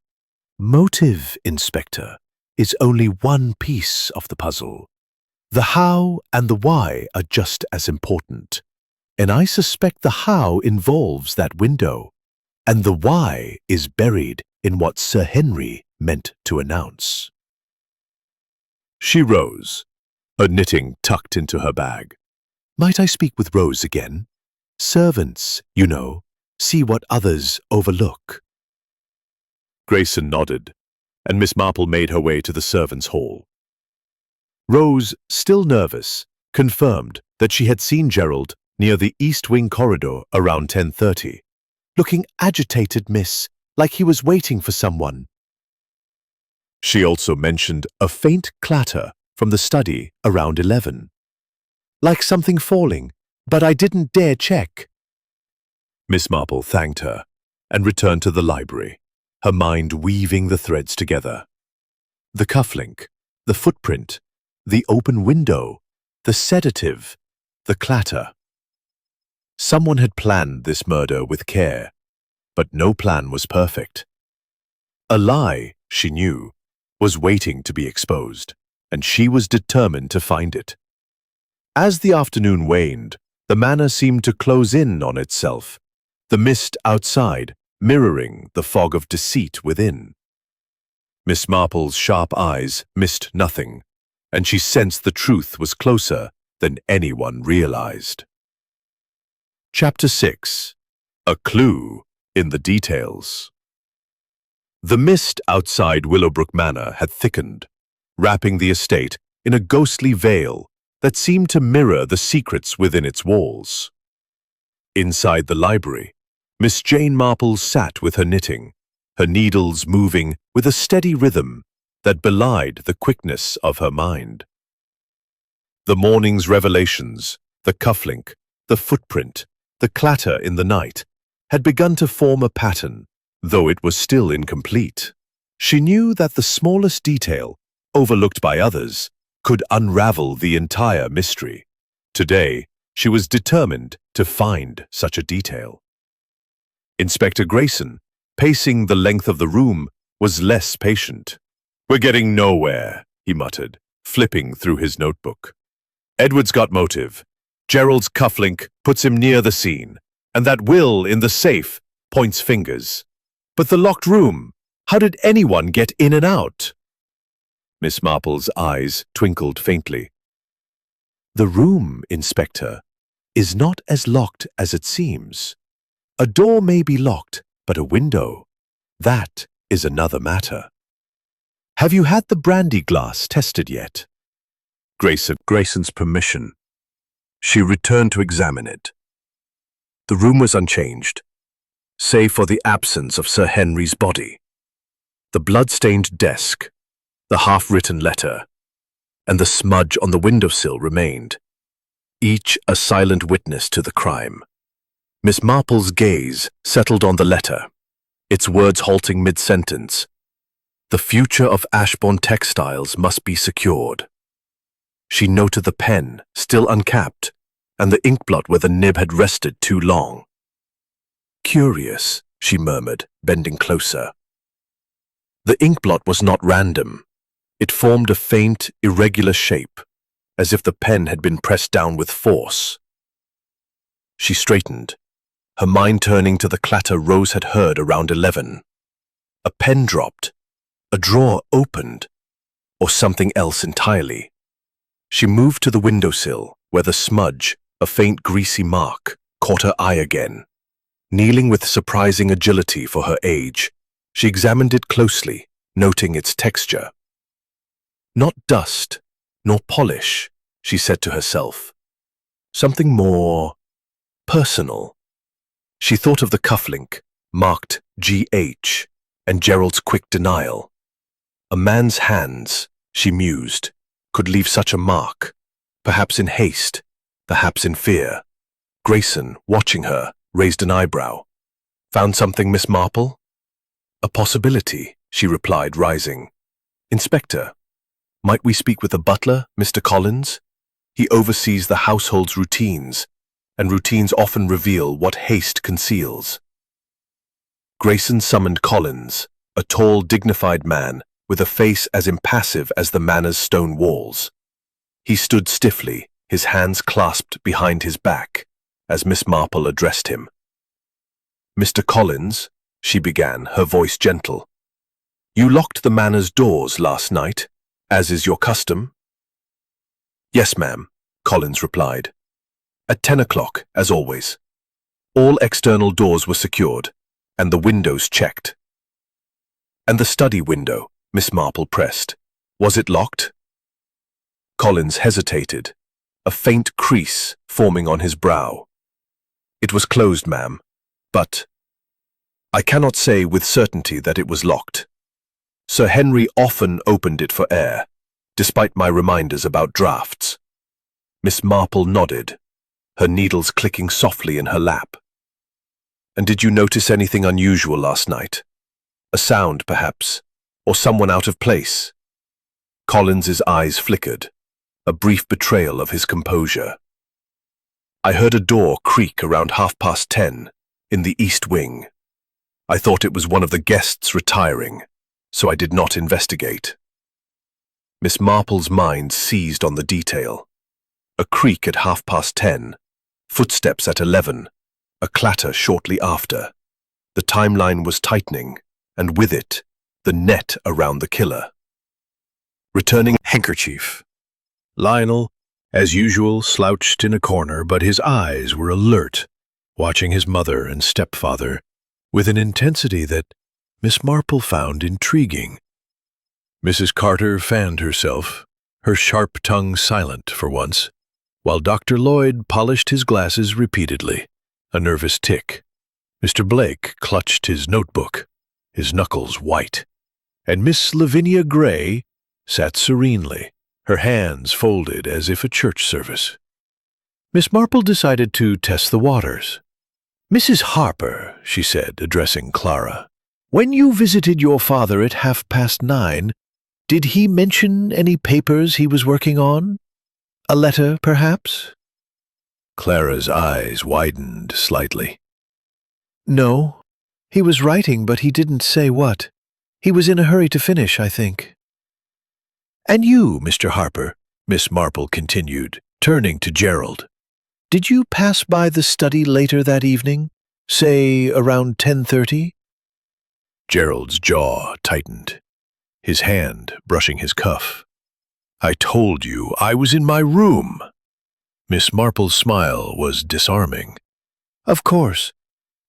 "Motive, Inspector, is only one piece of the puzzle. The how and the why are just as important, and I suspect the how involves that window, and the why is buried in what Sir Henry meant to announce." She rose, her knitting tucked into her bag. "Might I speak with Rose again? Servants, you know, see what others overlook." Grayson nodded, and Miss Marple made her way to the servants' hall. Rose, still nervous, confirmed that she had seen Gerald near the East Wing corridor around 10:30, looking agitated, miss, like he was waiting for someone. She also mentioned a faint clatter from the study around 11. "Like something falling, but I didn't dare check." Miss Marple thanked her and returned to the library, her mind weaving the threads together. The cufflink, the footprint, the open window, the sedative, the clatter. Someone had planned this murder with care, but no plan was perfect. A lie, she knew, was waiting to be exposed, and she was determined to find it. As the afternoon waned, the manor seemed to close in on itself, the mist outside mirroring the fog of deceit within. Miss Marple's sharp eyes missed nothing, and she sensed the truth was closer than anyone realized. Chapter 6. A Clue in the Details. The mist outside Willowbrook Manor had thickened, wrapping the estate in a ghostly veil that seemed to mirror the secrets within its walls. Inside the library, Miss Jane Marple sat with her knitting, her needles moving with a steady rhythm that belied the quickness of her mind. The morning's revelations, the cufflink, the footprint, the clatter in the night, had begun to form a pattern, though it was still incomplete. She knew that the smallest detail, overlooked by others, could unravel the entire mystery. Today, she was determined to find such a detail. Inspector Grayson, pacing the length of the room, was less patient. "We're getting nowhere," he muttered, flipping through his notebook. "Edward's got motive. Gerald's cufflink puts him near the scene, and that will in the safe points fingers. But the locked room, how did anyone get in and out?" Miss Marple's eyes twinkled faintly. "The room, Inspector, is not as locked as it seems. A door may be locked, but a window, that is another matter. Have you had the brandy glass tested yet?" Grayson's permission. She returned to examine it. The room was unchanged, save for the absence of Sir Henry's body. The blood-stained desk, the half-written letter, and the smudge on the windowsill remained, each a silent witness to the crime. Miss Marple's gaze settled on the letter, its words halting mid-sentence. The future of Ashbourne Textiles must be secured. She noted the pen, still uncapped, and the inkblot where the nib had rested too long. "Curious," she murmured, bending closer. The inkblot was not random. It formed a faint, irregular shape, as if the pen had been pressed down with force. She straightened, her mind turning to the clatter Rose had heard around 11. A pen dropped, a drawer opened, or something else entirely. She moved to the windowsill, where the smudge, a faint greasy mark, caught her eye again. Kneeling with surprising agility for her age, she examined it closely, noting its texture. Not dust, nor polish, she said to herself. Something more personal. She thought of the cufflink, marked GH, and Gerald's quick denial. A man's hands, she mused, could leave such a mark, perhaps in haste, perhaps in fear. Grayson, watching her, raised an eyebrow. "Found something, Miss Marple?" "A possibility," she replied, rising. "Inspector, might we speak with the butler, Mr. Collins? He oversees the household's routines, and routines often reveal what haste conceals." Grayson summoned Collins, a tall, dignified man with a face as impassive as the manor's stone walls. He stood stiffly, his hands clasped behind his back, as Miss Marple addressed him. "Mr. Collins," she began, her voice gentle, "you locked the manor's doors last night, as is your custom?" "Yes, ma'am," Collins replied. "At 10 o'clock, as always. All external doors were secured, and the windows checked." "And the study window," Miss Marple pressed. "Was it locked?" Collins hesitated, a faint crease forming on his brow. "It was closed, ma'am, but I cannot say with certainty that it was locked. Sir Henry often opened it for air, despite my reminders about drafts." Miss Marple nodded, her needles clicking softly in her lap. "And did you notice anything unusual last night? A sound, perhaps, or someone out of place?" Collins's eyes flickered, a brief betrayal of his composure. "I heard a door creak around 10:30 in the east wing. I thought it was one of the guests retiring, so I did not investigate." Miss Marple's mind seized on the detail. A creak at 10:30, footsteps at 11, a clatter shortly after. The timeline was tightening, and with it, the net around the killer. Returning handkerchief. Lionel, as usual, slouched in a corner, but his eyes were alert, watching his mother and stepfather with an intensity that Miss Marple found intriguing. Mrs. Carter fanned herself, her sharp tongue silent for once, while Dr. Lloyd polished his glasses repeatedly, a nervous tic. Mr. Blake clutched his notebook, his knuckles white, and Miss Lavinia Gray sat serenely, her hands folded as if a church service. Miss Marple decided to test the waters. "Mrs. Harper," she said, addressing Clara, "when you visited your father at 9:30, did he mention any papers he was working on? A letter, perhaps?" Clara's eyes widened slightly. "No. He was writing, but he didn't say what. He was in a hurry to finish, I think." "And you, Mr. Harper," Miss Marple continued, turning to Gerald, "did you pass by the study later that evening, say around 10:30? Gerald's jaw tightened. his hand brushing his cuff. "I told you I was in my room." Miss Marple's smile was disarming. "Of course,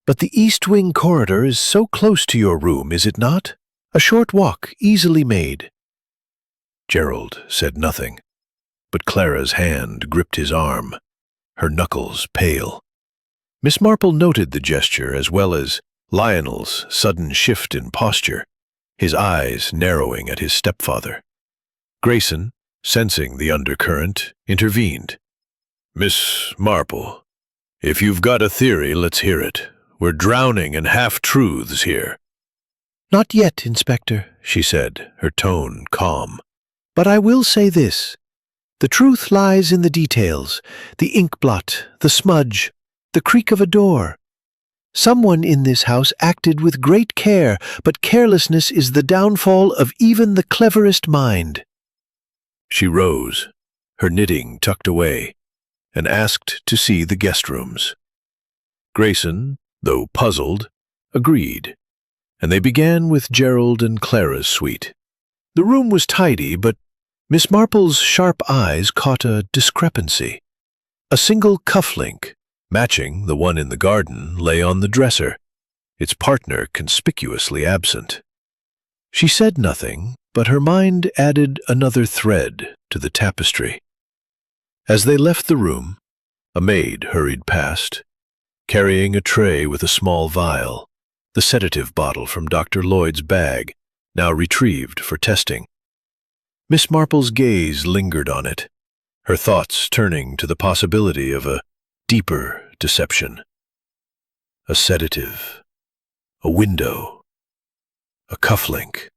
but the East Wing corridor is so close to your room, is it not? A short walk, easily made." Gerald said nothing, but Clara's hand gripped his arm, her knuckles pale. Miss Marple noted the gesture as well as Lionel's sudden shift in posture, his eyes narrowing at his stepfather. Grayson, sensing the undercurrent, intervened. "Miss Marple, if you've got a theory, let's hear it. We're drowning in half-truths here." "Not yet, Inspector," she said, her tone calm. "But I will say this. The truth lies in the details, the ink blot, the smudge, the creak of a door. Someone in this house acted with great care, but carelessness is the downfall of even the cleverest mind." She rose, her knitting tucked away, and asked to see the guest rooms. Grayson, though puzzled, agreed, and they began with Gerald and Clara's suite. The room was tidy, but Miss Marple's sharp eyes caught a discrepancy. A single cufflink, matching the one in the garden, lay on the dresser, its partner conspicuously absent. She said nothing, but her mind added another thread to the tapestry. As they left the room, a maid hurried past, carrying a tray with a small vial, the sedative bottle from Dr. Lloyd's bag, now retrieved for testing. Miss Marple's gaze lingered on it, her thoughts turning to the possibility of a deeper deception. A sedative, a window, a cufflink,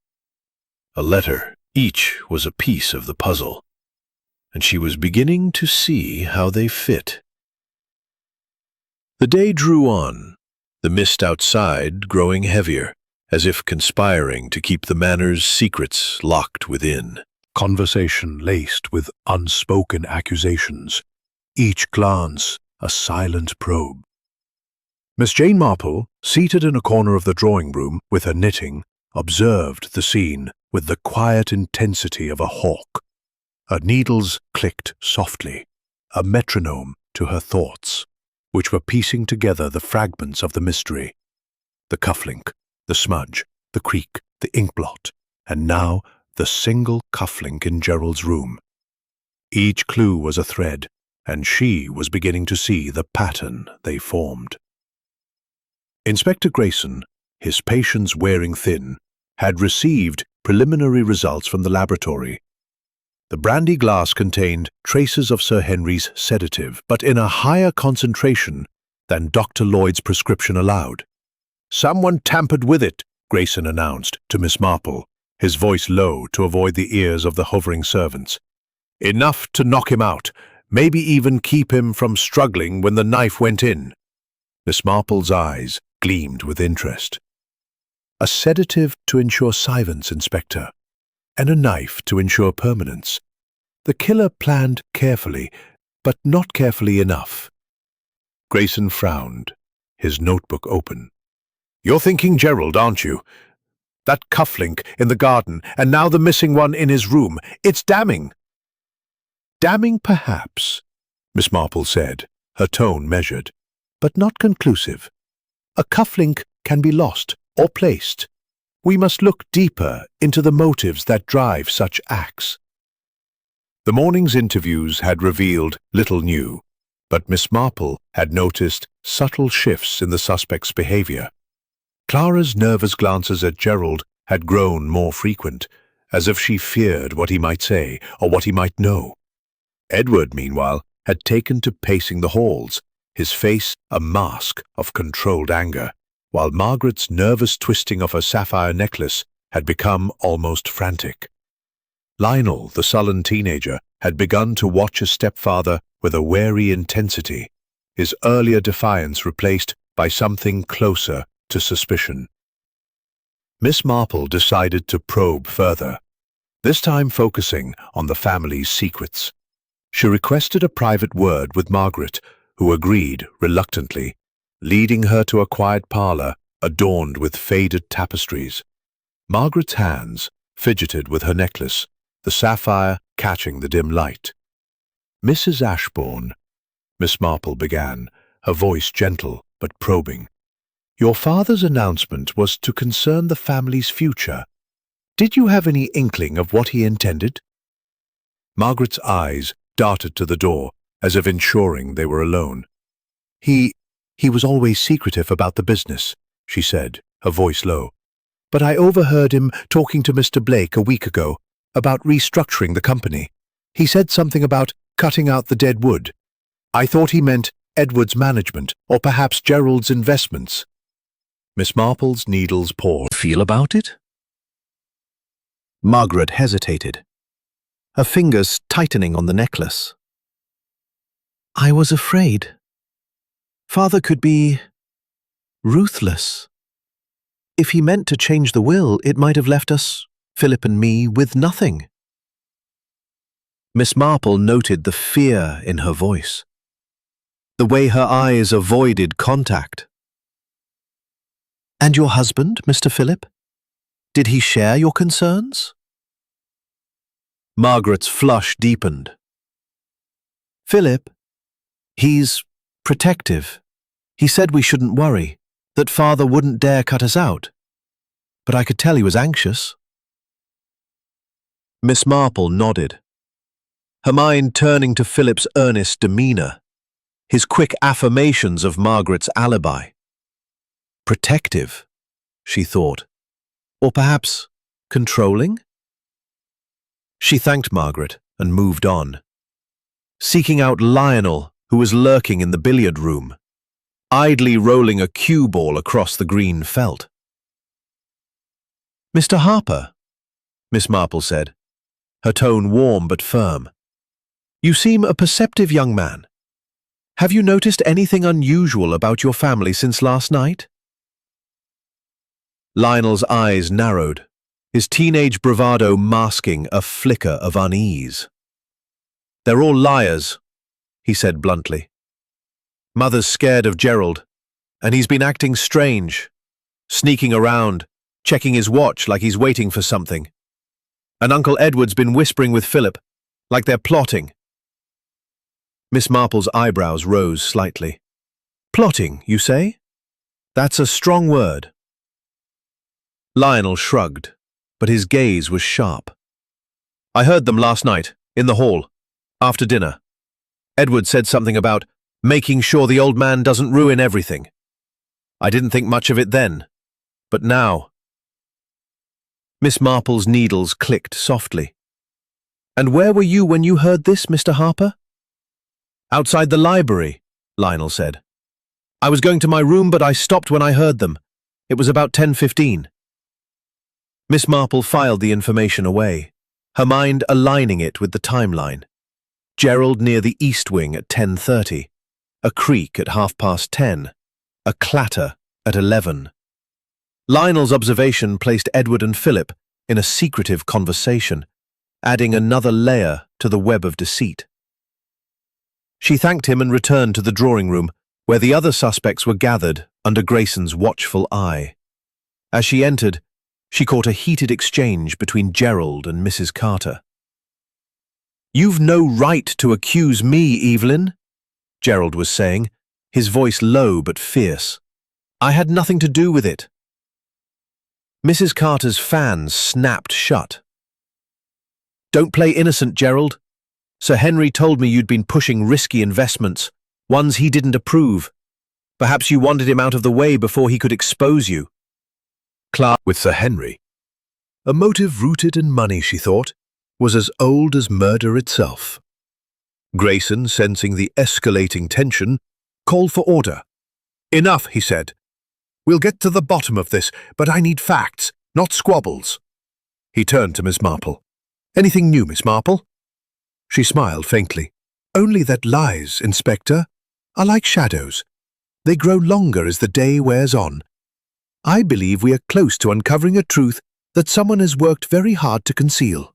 a letter, each was a piece of the puzzle, and she was beginning to see how they fit. The day drew on, the mist outside growing heavier, as if conspiring to keep the manor's secrets locked within. Conversation laced with unspoken accusations, each glance a silent probe. Miss Jane Marple, seated in a corner of the drawing-room with her knitting, observed the scene with the quiet intensity of a hawk. Her needles clicked softly, a metronome to her thoughts, which were piecing together the fragments of the mystery. The cufflink, the smudge, the creak, the inkblot, and now the single cufflink in Gerald's room. Each clue was a thread, and she was beginning to see the pattern they formed. Inspector Grayson, his patience wearing thin, had received preliminary results from the laboratory. The brandy glass contained traces of Sir Henry's sedative, but in a higher concentration than Dr. Lloyd's prescription allowed. "Someone tampered with it," Grayson announced to Miss Marple, his voice low to avoid the ears of the hovering servants. "Enough to knock him out, maybe even keep him from struggling when the knife went in." Miss Marple's eyes gleamed with interest. "A sedative to ensure silence, Inspector, and a knife to ensure permanence. The killer planned carefully, but not carefully enough." Grayson frowned, his notebook open. "You're thinking Gerald, aren't you? That cufflink in the garden, and now the missing one in his room. It's damning." "Damning, perhaps," Miss Marple said, her tone measured, "but not conclusive. A cufflink can be lost or placed. We must look deeper into the motives that drive such acts." The morning's interviews had revealed little new, but Miss Marple had noticed subtle shifts in the suspect's behavior. Clara's nervous glances at Gerald had grown more frequent, as if she feared what he might say or what he might know. Edward, meanwhile, had taken to pacing the halls, his face a mask of controlled anger, while Margaret's nervous twisting of her sapphire necklace had become almost frantic. Lionel, the sullen teenager, had begun to watch his stepfather with a wary intensity, his earlier defiance replaced by something closer to suspicion. Miss Marple decided to probe further, this time focusing on the family's secrets. She requested a private word with Margaret, who agreed reluctantly, leading her to a quiet parlor adorned with faded tapestries. Margaret's hands, fidgeted with her necklace, the sapphire catching the dim light. "Mrs. Ashbourne," Miss Marple began, her voice gentle but probing, "your father's announcement was to concern the family's future. Did you have any inkling of what he intended?" Margaret's eyes darted to the door, as if ensuring they were alone. He was always secretive about the business," she said, her voice low. "But I overheard him talking to Mr. Blake a week ago about restructuring the company. He said something about cutting out the dead wood. I thought he meant Edward's management, or perhaps Gerald's investments." Miss Marple's needles paused. "Feel about it?" Margaret hesitated, her fingers tightening on the necklace. "I was afraid. Father could be ruthless. If he meant to change the will, it might have left us, Philip and me, with nothing." Miss Marple noted the fear in her voice, the way her eyes avoided contact. "And your husband, Mr. Philip? Did he share your concerns?" Margaret's flush deepened. "Philip, he's protective. He said we shouldn't worry, that Father wouldn't dare cut us out. But I could tell he was anxious." Miss Marple nodded, her mind turning to Philip's earnest demeanour, his quick affirmations of Margaret's alibi. Protective, she thought. Or perhaps controlling? She thanked Margaret and moved on, seeking out Lionel, who was lurking in the billiard room, idly rolling a cue ball across the green felt. "Mr. Harper," Miss Marple said, her tone warm but firm. "You seem a perceptive young man. Have you noticed anything unusual about your family since last night?" Lionel's eyes narrowed, his teenage bravado masking a flicker of unease. "They're all liars," he said bluntly. "Mother's scared of Gerald, and he's been acting strange, sneaking around, checking his watch like he's waiting for something. And Uncle Edward's been whispering with Philip, like they're plotting." Miss Marple's eyebrows rose slightly. "Plotting, you say? That's a strong word." Lionel shrugged, but his gaze was sharp. "I heard them last night, in the hall, after dinner. Edward said something about making sure the old man doesn't ruin everything. I didn't think much of it then, but now—" Miss Marple's needles clicked softly. "And where were you when you heard this, Mr. Harper?" "Outside the library," Lionel said. "I was going to my room, but I stopped when I heard them. It was about 10:15. Miss Marple filed the information away, her mind aligning it with the timeline. Gerald near the east wing at 10:30, a creak at 10:30, a clatter at 11. Lionel's observation placed Edward and Philip in a secretive conversation, adding another layer to the web of deceit. She thanked him and returned to the drawing room, where the other suspects were gathered under Grayson's watchful eye. As she entered, she caught a heated exchange between Gerald and Mrs. Carter. "You've no right to accuse me, Evelyn," Gerald was saying, his voice low but fierce. "I had nothing to do with it." Mrs. Carter's fan snapped shut. "Don't play innocent, Gerald. Sir Henry told me you'd been pushing risky investments, ones he didn't approve. Perhaps you wanted him out of the way before he could expose you." With Sir Henry. A motive rooted in money, she thought, was as old as murder itself. Grayson, sensing the escalating tension, called for order. "Enough," he said. "We'll get to the bottom of this, but I need facts, not squabbles." He turned to Miss Marple. "Anything new, Miss Marple?" She smiled faintly. "Only that lies, Inspector, are like shadows. They grow longer as the day wears on. I believe we are close to uncovering a truth that someone has worked very hard to conceal."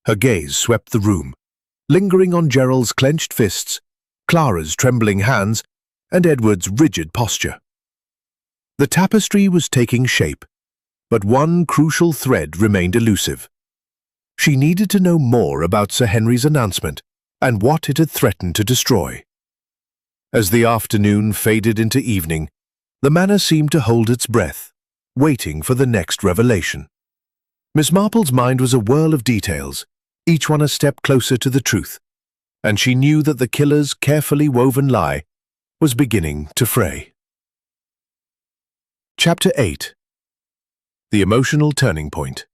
Her gaze swept the room, lingering on Gerald's clenched fists, Clara's trembling hands, and Edward's rigid posture. The tapestry was taking shape, But one crucial thread remained elusive. She needed to know more about Sir Henry's announcement and what it had threatened to destroy. As the afternoon faded into evening, the manor seemed to hold its breath, waiting for the next revelation. Miss Marple's mind was a whirl of details, each one a step closer to the truth, and she knew that the killer's carefully woven lie was beginning to fray. Chapter 8. The Emotional Turning Point.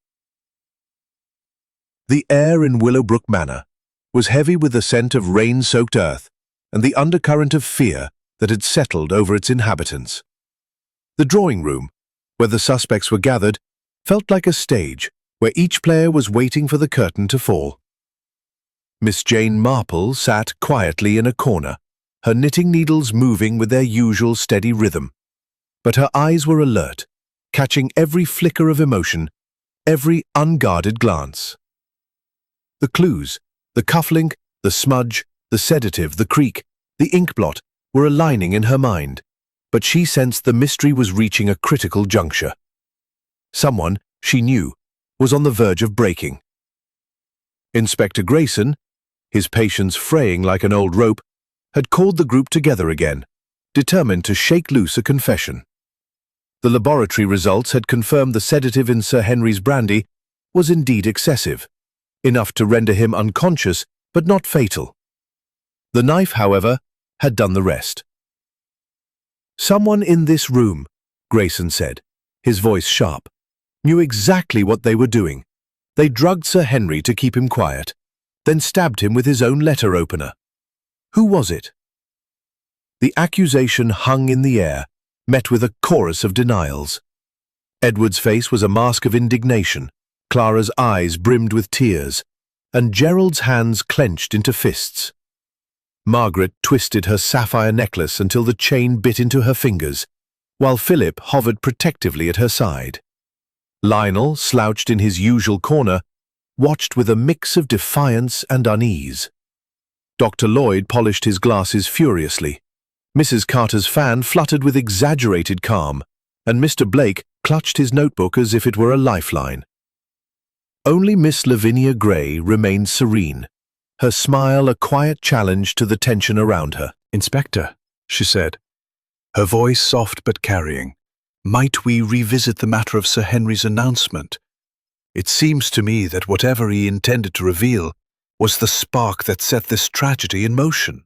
The air in Willowbrook Manor was heavy with the scent of rain-soaked earth and the undercurrent of fear that had settled over its inhabitants. The drawing room, where the suspects were gathered, felt like a stage where each player was waiting for the curtain to fall. Miss Jane Marple sat quietly in a corner, her knitting needles moving with their usual steady rhythm, but her eyes were alert, catching every flicker of emotion, every unguarded glance. The clues, the cufflink, the smudge, the sedative, the creak, the inkblot were aligning in her mind, but she sensed the mystery was reaching a critical juncture. Someone, she knew, was on the verge of breaking. Inspector Grayson, his patience fraying like an old rope, had called the group together again, determined to shake loose a confession. The laboratory results had confirmed the sedative in Sir Henry's brandy was indeed excessive, enough to render him unconscious but not fatal. The knife, however, had done the rest. Someone in this room, Grayson said, his voice sharp, knew exactly what they were doing. They drugged Sir Henry to keep him quiet, then stabbed him with his own letter opener. Who was it? The accusation hung in the air, met with a chorus of denials. Edward's face was a mask of indignation, Clara's eyes brimmed with tears, and Gerald's hands clenched into fists. Margaret twisted her sapphire necklace until the chain bit into her fingers, while Philip hovered protectively at her side. Lionel, slouched in his usual corner, watched with a mix of defiance and unease. Dr. Lloyd polished his glasses furiously. Mrs. Carter's fan fluttered with exaggerated calm, and Mr. Blake clutched his notebook as if it were a lifeline. Only Miss Lavinia Gray remained serene, her smile a quiet challenge to the tension around her. "Inspector," she said, her voice soft but carrying, "might we revisit the matter of Sir Henry's announcement? It seems to me that whatever he intended to reveal was the spark that set this tragedy in motion."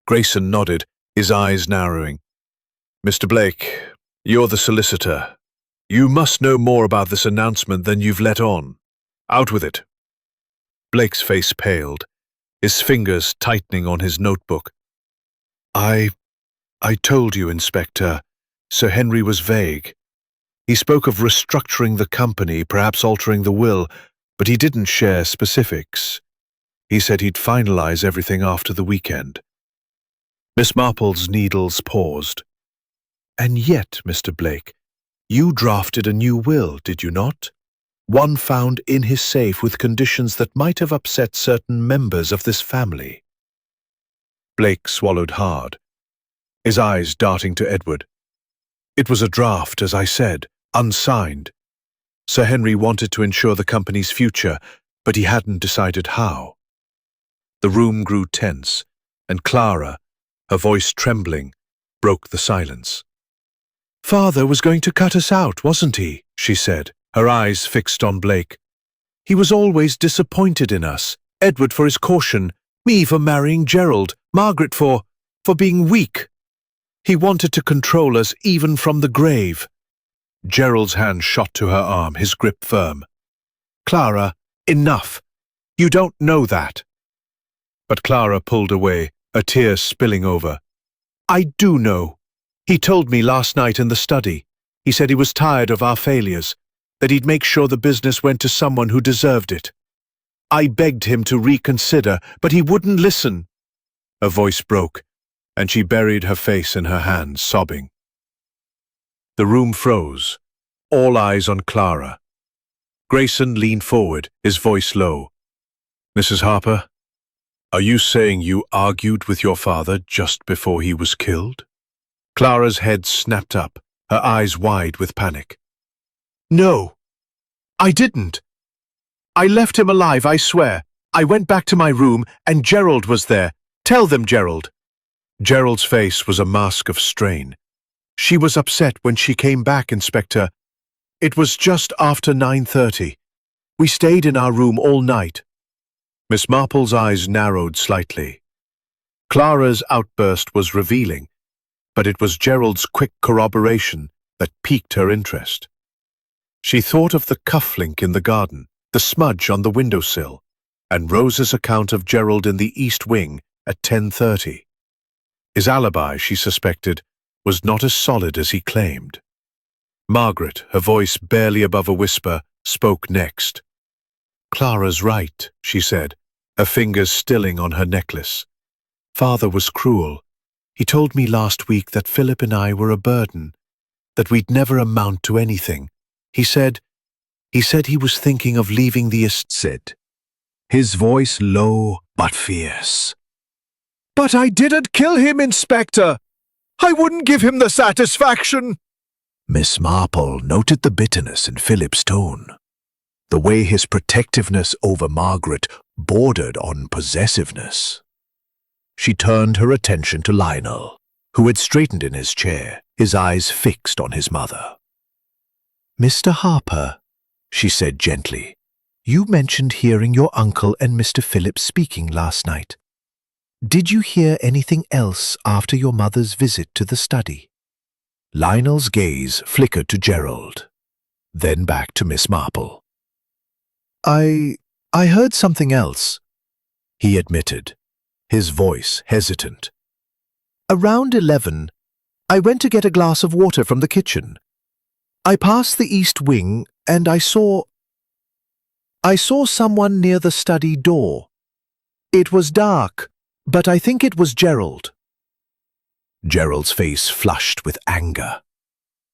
Grayson nodded, his eyes narrowing. "Mr. Blake, you're the solicitor. You must know more about this announcement than you've let on. Out with it." Blake's face paled, his fingers tightening on his notebook. I told you, Inspector. Sir Henry was vague. He spoke of restructuring the company, perhaps altering the will, but he didn't share specifics. He said he'd finalize everything after the weekend." Miss Marple's needles paused. "And yet, Mr. Blake, you drafted a new will, did you not? One found in his safe with conditions that might have upset certain members of this family." Blake swallowed hard, his eyes darting to Edward. "It was a draft, as I said, unsigned. Sir Henry wanted to ensure the company's future, but he hadn't decided how." The room grew tense, and Clara, her voice trembling, broke the silence. "Father was going to cut us out, wasn't he?" she said, her eyes fixed on Blake. "He was always disappointed in us, Edward for his caution, me for marrying Gerald, Margaret for being weak. He wanted to control us even from the grave." Gerald's hand shot to her arm, his grip firm. "Clara, enough. You don't know that." But Clara pulled away, a tear spilling over. "I do know. He told me last night in the study. He said he was tired of our failures, that he'd make sure the business went to someone who deserved it. I begged him to reconsider, but he wouldn't listen." Her voice broke, and she buried her face in her hands, sobbing. The room froze, all eyes on Clara. Grayson leaned forward, his voice low. "Mrs. Harper, are you saying you argued with your father just before he was killed?" Clara's head snapped up, her eyes wide with panic. No, I didn't. I left him alive, I swear. I went back to my room and Gerald was there. Tell them, Gerald. Gerald's face was a mask of strain. She was upset when she came back, Inspector. It was just after 9:30. We stayed in our room all night. Miss Marple's eyes narrowed slightly. Clara's outburst was revealing, but it was Gerald's quick corroboration that piqued her interest. She thought of the cufflink in the garden, the smudge on the windowsill, and Rose's account of Gerald in the East Wing at 10:30. His alibi, she suspected, was not as solid as he claimed. Margaret, her voice barely above a whisper, spoke next. "Clara's right," she said, her fingers stilling on her necklace. "Father was cruel. He told me last week that Philip and I were a burden, that we'd never amount to anything. He said he was thinking of leaving the estate." His voice low but fierce. "But I didn't kill him, Inspector! I wouldn't give him the satisfaction!" Miss Marple noted the bitterness in Philip's tone, the way his protectiveness over Margaret bordered on possessiveness. She turned her attention to Lionel, who had straightened in his chair, his eyes fixed on his mother. "Mr. Harper," she said gently, "you mentioned hearing your uncle and Mr. Philip speaking last night. Did you hear anything else after your mother's visit to the study?" Lionel's gaze flickered to Gerald, then back to Miss Marple. I heard something else," he admitted, his voice hesitant. "Around 11, I went to get a glass of water from the kitchen. I passed the East Wing and I saw someone near the study door. It was dark, but I think it was Gerald." Gerald's face flushed with anger.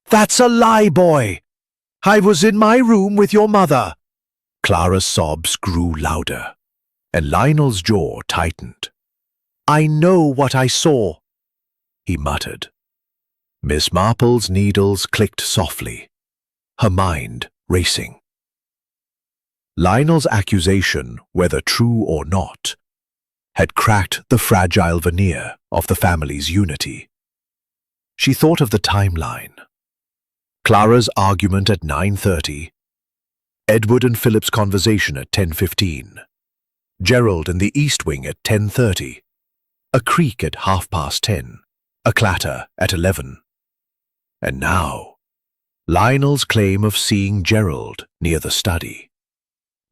"That's a lie, boy! I was in my room with your mother." Clara's sobs grew louder, and Lionel's jaw tightened. "I know what I saw," he muttered. Miss Marple's needles clicked softly, her mind racing. Lionel's accusation, whether true or not, had cracked the fragile veneer of the family's unity. She thought of the timeline. Clara's argument at 9:30, Edward and Philip's conversation at 10:15, Gerald in the East Wing at 10:30, a creak at 10:30, a clatter at 11. And now, Lionel's claim of seeing Gerald near the study.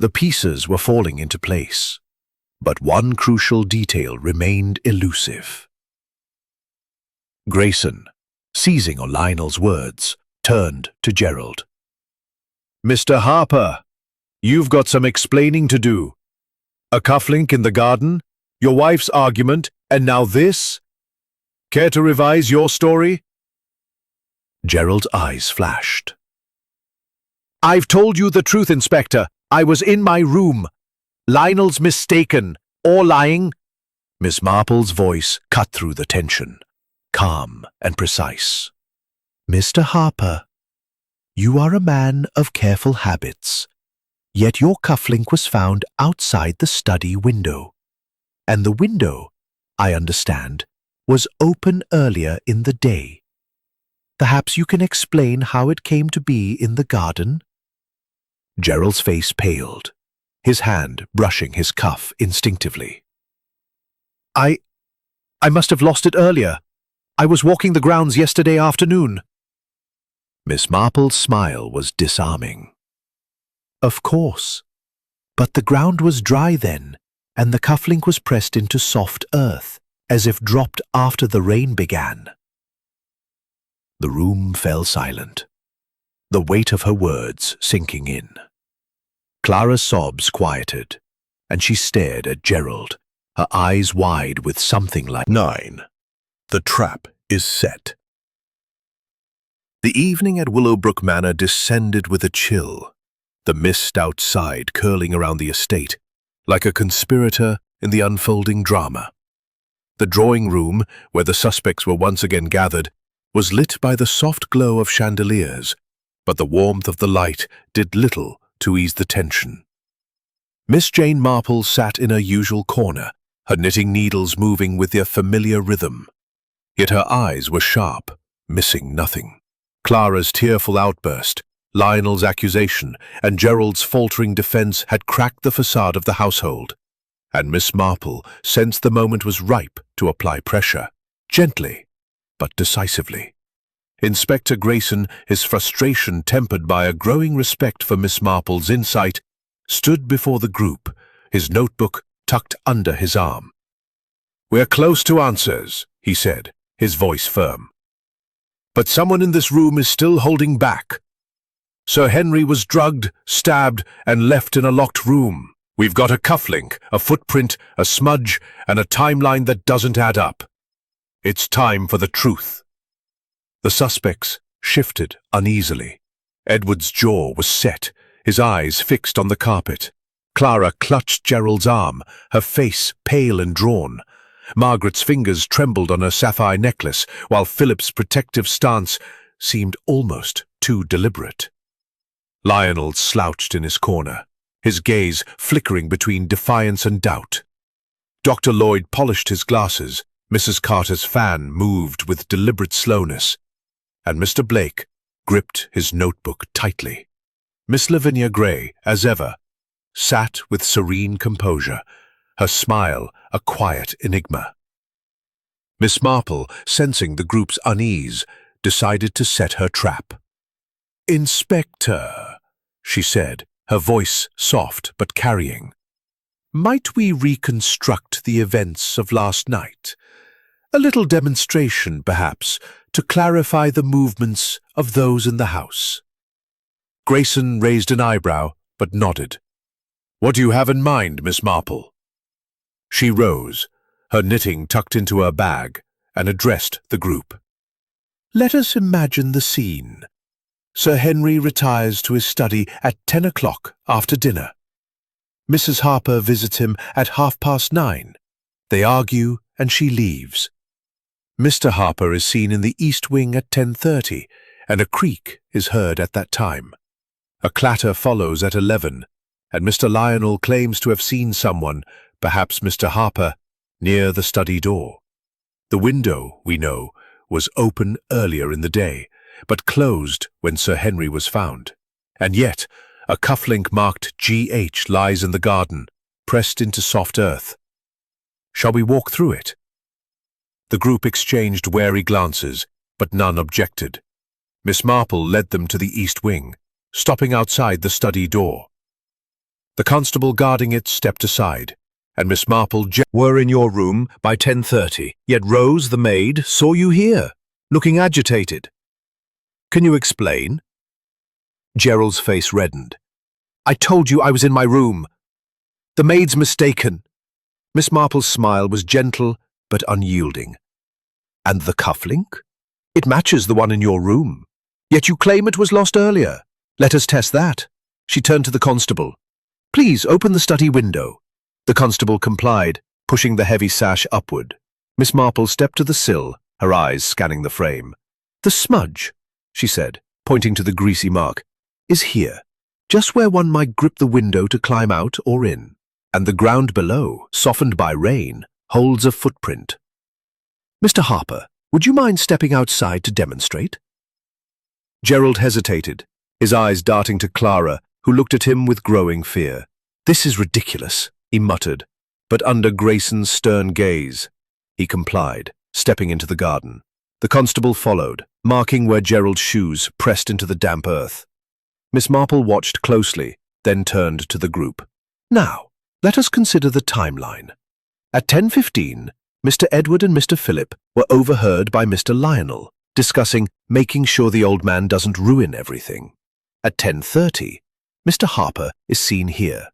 The pieces were falling into place, but one crucial detail remained elusive. Grayson, seizing on Lionel's words, turned to Gerald. "Mr. Harper, you've got some explaining to do. A cufflink in the garden, your wife's argument, and now this? Care to revise your story?" Gerald's eyes flashed. "I've told you the truth, Inspector. I was in my room. Lionel's mistaken, or lying." Miss Marple's voice cut through the tension, calm and precise. "Mr. Harper, you are a man of careful habits, yet your cufflink was found outside the study window. And the window, I understand, was open earlier in the day. Perhaps you can explain how it came to be in the garden?" Gerald's face paled, his hand brushing his cuff instinctively. I must have lost it earlier. I was walking the grounds yesterday afternoon." Miss Marple's smile was disarming. "Of course. But the ground was dry then, and the cufflink was pressed into soft earth, as if dropped after the rain began." The room fell silent, the weight of her words sinking in. Clara's sobs quieted, and she stared at Gerald, her eyes wide with something like 9. The trap is set. The evening at Willowbrook Manor descended with a chill, the mist outside curling around the estate, like a conspirator in the unfolding drama. The drawing room, where the suspects were once again gathered, was lit by the soft glow of chandeliers, but the warmth of the light did little to ease the tension. Miss Jane Marple sat in her usual corner, her knitting needles moving with their familiar rhythm. Yet her eyes were sharp, missing nothing. Clara's tearful outburst, Lionel's accusation, and Gerald's faltering defense had cracked the facade of the household, and Miss Marple sensed the moment was ripe to apply pressure, gently but decisively. Inspector Grayson, his frustration tempered by a growing respect for Miss Marple's insight, stood before the group, his notebook tucked under his arm. "We're close to answers," he said, his voice firm. "But someone in this room is still holding back. Sir Henry was drugged, stabbed, and left in a locked room. We've got a cufflink, a footprint, a smudge, and a timeline that doesn't add up. It's time for the truth." The suspects shifted uneasily. Edward's jaw was set, his eyes fixed on the carpet. Clara clutched Gerald's arm, her face pale and drawn. Margaret's fingers trembled on her sapphire necklace, while Philip's protective stance seemed almost too deliberate. Lionel slouched in his corner, his gaze flickering between defiance and doubt. Dr. Lloyd polished his glasses, Mrs. Carter's fan moved with deliberate slowness, and Mr. Blake gripped his notebook tightly. Miss Lavinia Gray, as ever, sat with serene composure, her smile a quiet enigma. Miss Marple, sensing the group's unease, decided to set her trap. "Inspector," she said, her voice soft but carrying, "might we reconstruct the events of last night? A little demonstration, perhaps, to clarify the movements of those in the house." Grayson raised an eyebrow, but nodded. "What do you have in mind, Miss Marple?" She rose, her knitting tucked into her bag, and addressed the group. "Let us imagine the scene. Sir Henry retires to his study at 10 o'clock after dinner. Mrs. Harper visits him at 9:30. They argue, and she leaves. Mr. Harper is seen in the east wing at 10:30, and a creak is heard at that time. A clatter follows at 11, and Mr. Lionel claims to have seen someone, perhaps Mr. Harper, near the study door. The window, we know, was open earlier in the day, but closed when Sir Henry was found. And yet, a cufflink marked GH lies in the garden, pressed into soft earth. Shall we walk through it? The group exchanged wary glances, but none objected. Miss Marple led them to the east wing, stopping outside the study door. The constable guarding it stepped aside, and Miss Marple were in your room by 10:30, yet Rose, the maid, saw you here, looking agitated. Can you explain? Gerald's face reddened. I told you I was in my room. The maid's mistaken. Miss Marple's smile was gentle but unyielding. And the cufflink? It matches the one in your room. Yet you claim it was lost earlier. Let us test that. She turned to the constable. Please open the study window. The constable complied, pushing the heavy sash upward. Miss Marple stepped to the sill, her eyes scanning the frame. The smudge, she said, pointing to the greasy mark, is here, just where one might grip the window to climb out or in. And the ground below, softened by rain, holds a footprint. Mr. Harper, would you mind stepping outside to demonstrate? Gerald hesitated, his eyes darting to Clara, who looked at him with growing fear. This is ridiculous, he muttered, but under Grayson's stern gaze, he complied, stepping into the garden. The constable followed, marking where Gerald's shoes pressed into the damp earth. Miss Marple watched closely, then turned to the group. Now, let us consider the timeline. At 10:15, Mr. Edward and Mr. Philip were overheard by Mr. Lionel, discussing making sure the old man doesn't ruin everything. At 10:30, Mr. Harper is seen here.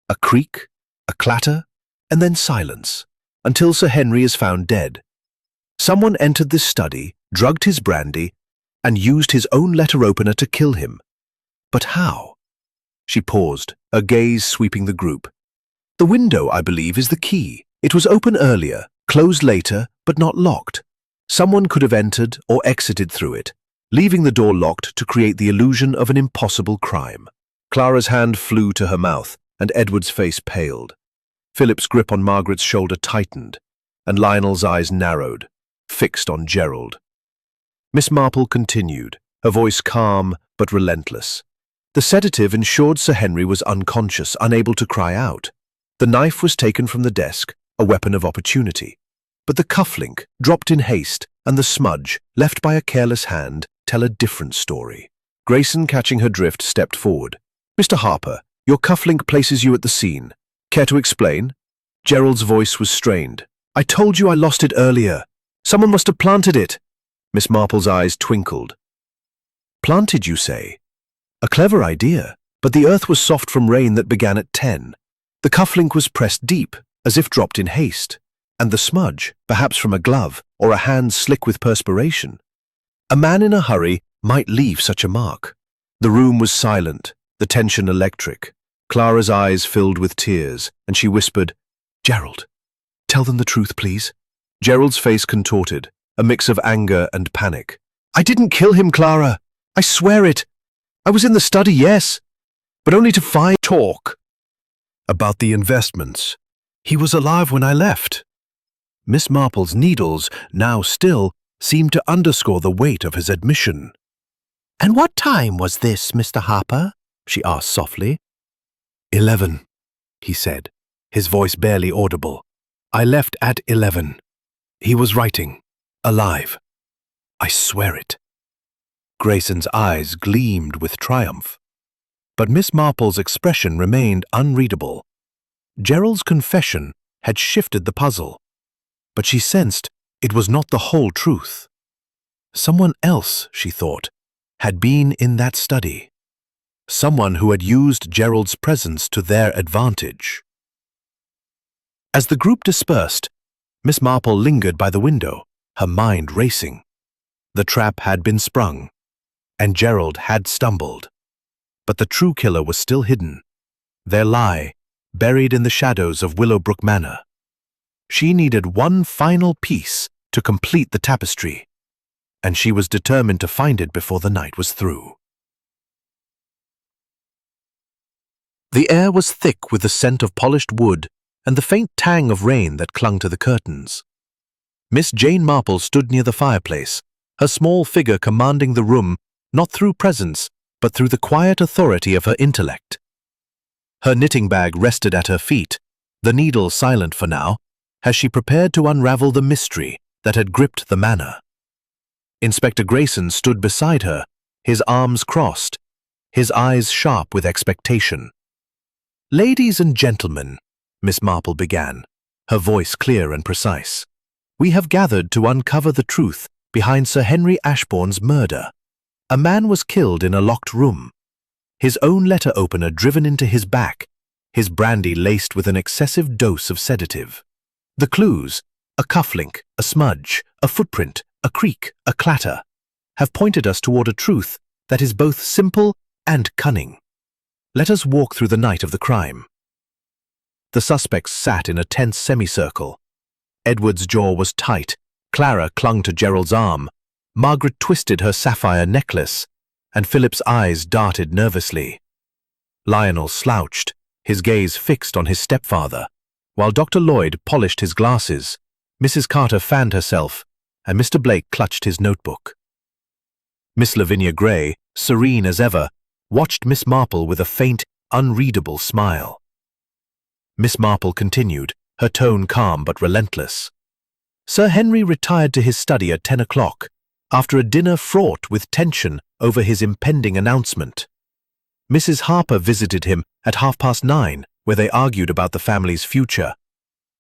A creak, a clatter, and then silence, until Sir Henry is found dead. Someone entered this study, drugged his brandy, and used his own letter opener to kill him. But how? She paused, her gaze sweeping the group. The window, I believe, is the key. It was open earlier, closed later, but not locked. Someone could have entered or exited through it, leaving the door locked to create the illusion of an impossible crime. Clara's hand flew to her mouth, and Edward's face paled. Philip's grip on Margaret's shoulder tightened, and Lionel's eyes narrowed, fixed on Gerald. Miss Marple continued, her voice calm but relentless. The sedative ensured Sir Henry was unconscious, unable to cry out. The knife was taken from the desk, a weapon of opportunity. But the cufflink, dropped in haste, and the smudge, left by a careless hand, tell a different story. Grayson, catching her drift, stepped forward. "Mr. Harper, your cufflink places you at the scene. Care to explain?" Gerald's voice was strained. "I told you I lost it earlier. Someone must have planted it." Miss Marple's eyes twinkled. "Planted, you say? A clever idea, but the earth was soft from rain that began at 10. The cufflink was pressed deep, as if dropped in haste, and the smudge, perhaps from a glove or a hand slick with perspiration. A man in a hurry might leave such a mark." The room was silent, the tension electric. Clara's eyes filled with tears, and she whispered, "Gerald, tell them the truth, please." Gerald's face contorted, a mix of anger and panic. "I didn't kill him, Clara. I swear it. I was in the study, yes, but only to find—" "Talk about the investments. He was alive when I left." Miss Marple's needles, now still, seemed to underscore the weight of his admission. "And what time was this, Mr. Harper?" she asked softly. 11, he said, his voice barely audible. "I left at 11. He was writing, alive. I swear it." Grayson's eyes gleamed with triumph. But Miss Marple's expression remained unreadable. Gerald's confession had shifted the puzzle, but she sensed it was not the whole truth. Someone else, she thought, had been in that study. Someone who had used Gerald's presence to their advantage. As the group dispersed, Miss Marple lingered by the window, her mind racing. The trap had been sprung, and Gerald had stumbled. But the true killer was still hidden. There lie, buried in the shadows of Willowbrook Manor. She needed one final piece to complete the tapestry, and she was determined to find it before the night was through. The air was thick with the scent of polished wood and the faint tang of rain that clung to the curtains. Miss Jane Marple stood near the fireplace, her small figure commanding the room not through presence, but through the quiet authority of her intellect. Her knitting bag rested at her feet, the needle silent for now, as she prepared to unravel the mystery that had gripped the manor. Inspector Grayson stood beside her, his arms crossed, his eyes sharp with expectation. "Ladies and gentlemen," Miss Marple began, her voice clear and precise, "we have gathered to uncover the truth behind Sir Henry Ashbourne's murder. A man was killed in a locked room, his own letter opener driven into his back, his brandy laced with an excessive dose of sedative. The clues, a cufflink, a smudge, a footprint, a creak, a clatter, have pointed us toward a truth that is both simple and cunning. Let us walk through the night of the crime." The suspects sat in a tense semicircle. Edward's jaw was tight, Clara clung to Gerald's arm, Margaret twisted her sapphire necklace, and Philip's eyes darted nervously. Lionel slouched, his gaze fixed on his stepfather, while Dr. Lloyd polished his glasses. Mrs. Carter fanned herself, and Mr. Blake clutched his notebook. Miss Lavinia Gray, serene as ever, watched Miss Marple with a faint, unreadable smile. Miss Marple continued, her tone calm but relentless. "Sir Henry retired to his study at 10 o'clock, after a dinner fraught with tension over his impending announcement. Mrs. Harper visited him at 9:30, where they argued about the family's future.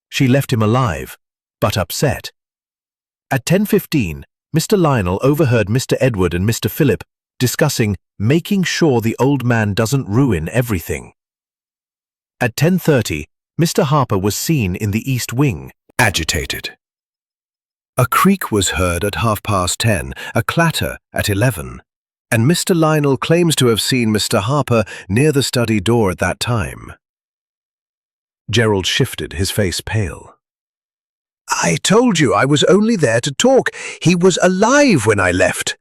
She left him alive, but upset. At 10:15, Mr. Lionel overheard Mr. Edward and Mr. Philip discussing making sure the old man doesn't ruin everything. At 10:30, Mr. Harper was seen in the east wing, agitated. A creak was heard at 10:30, a clatter at 11, and Mr. Lionel claims to have seen Mr. Harper near the study door at that time. Gerald shifted, his face pale. "I told you I was only there to talk. He was alive when I left."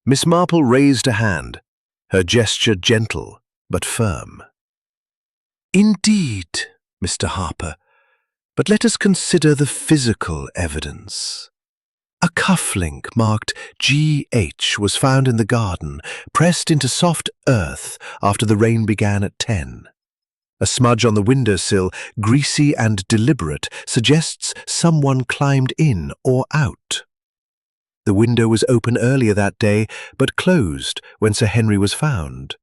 Miss Marple raised a hand, her gesture gentle but firm. "Indeed, Mr. Harper, but let us consider the physical evidence. A cufflink marked GH was found in the garden, pressed into soft earth after the rain began at 10. A smudge on the windowsill, greasy and deliberate, suggests someone climbed in or out. The window was open earlier that day, but closed when Sir Henry was found.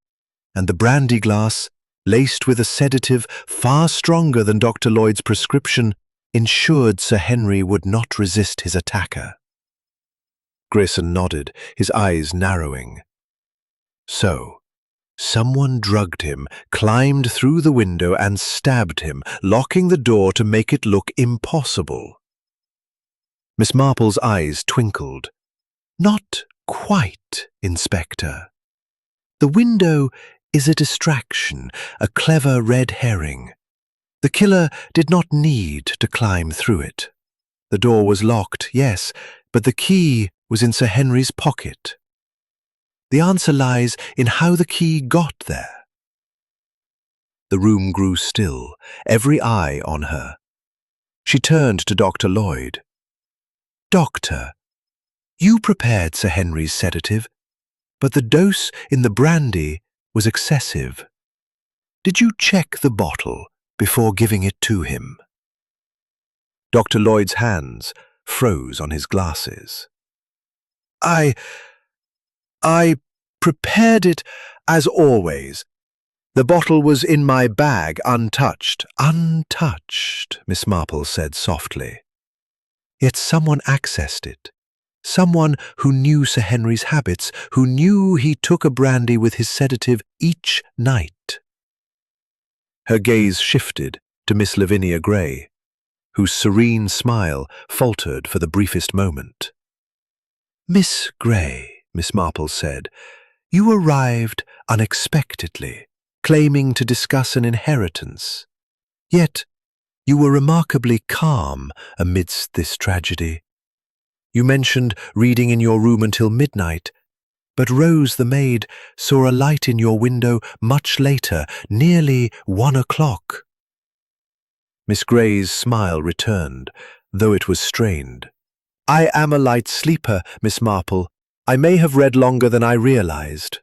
And the brandy glass, laced with a sedative far stronger than Dr. Lloyd's prescription, ensured Sir Henry would not resist his attacker." Grayson nodded, his eyes narrowing. "So, someone drugged him, climbed through the window and stabbed him, locking the door to make it look impossible." Miss Marple's eyes twinkled. "Not quite, Inspector. The window is a distraction, a clever red herring. The killer did not need to climb through it. The door was locked, yes, but the key was in Sir Henry's pocket. The answer lies in how the key got there." The room grew still, every eye on her. She turned to Dr. Lloyd. "Doctor, you prepared Sir Henry's sedative, but the dose in the brandy was excessive. Did you check the bottle before giving it to him?" Dr. Lloyd's hands froze on his glasses. I prepared it as always. The bottle was in my bag, untouched." "Untouched," Miss Marple said softly. "Yet someone accessed it. Someone who knew Sir Henry's habits, who knew he took a brandy with his sedative each night." Her gaze shifted to Miss Lavinia Gray, whose serene smile faltered for the briefest moment. "Miss Gray," Miss Marple said, "you arrived unexpectedly, claiming to discuss an inheritance. Yet you were remarkably calm amidst this tragedy. You mentioned reading in your room until midnight, but Rose the maid saw a light in your window much later, nearly 1 o'clock." Miss Gray's smile returned, though it was strained. "I am a light sleeper, Miss Marple. I may have read longer than I realized."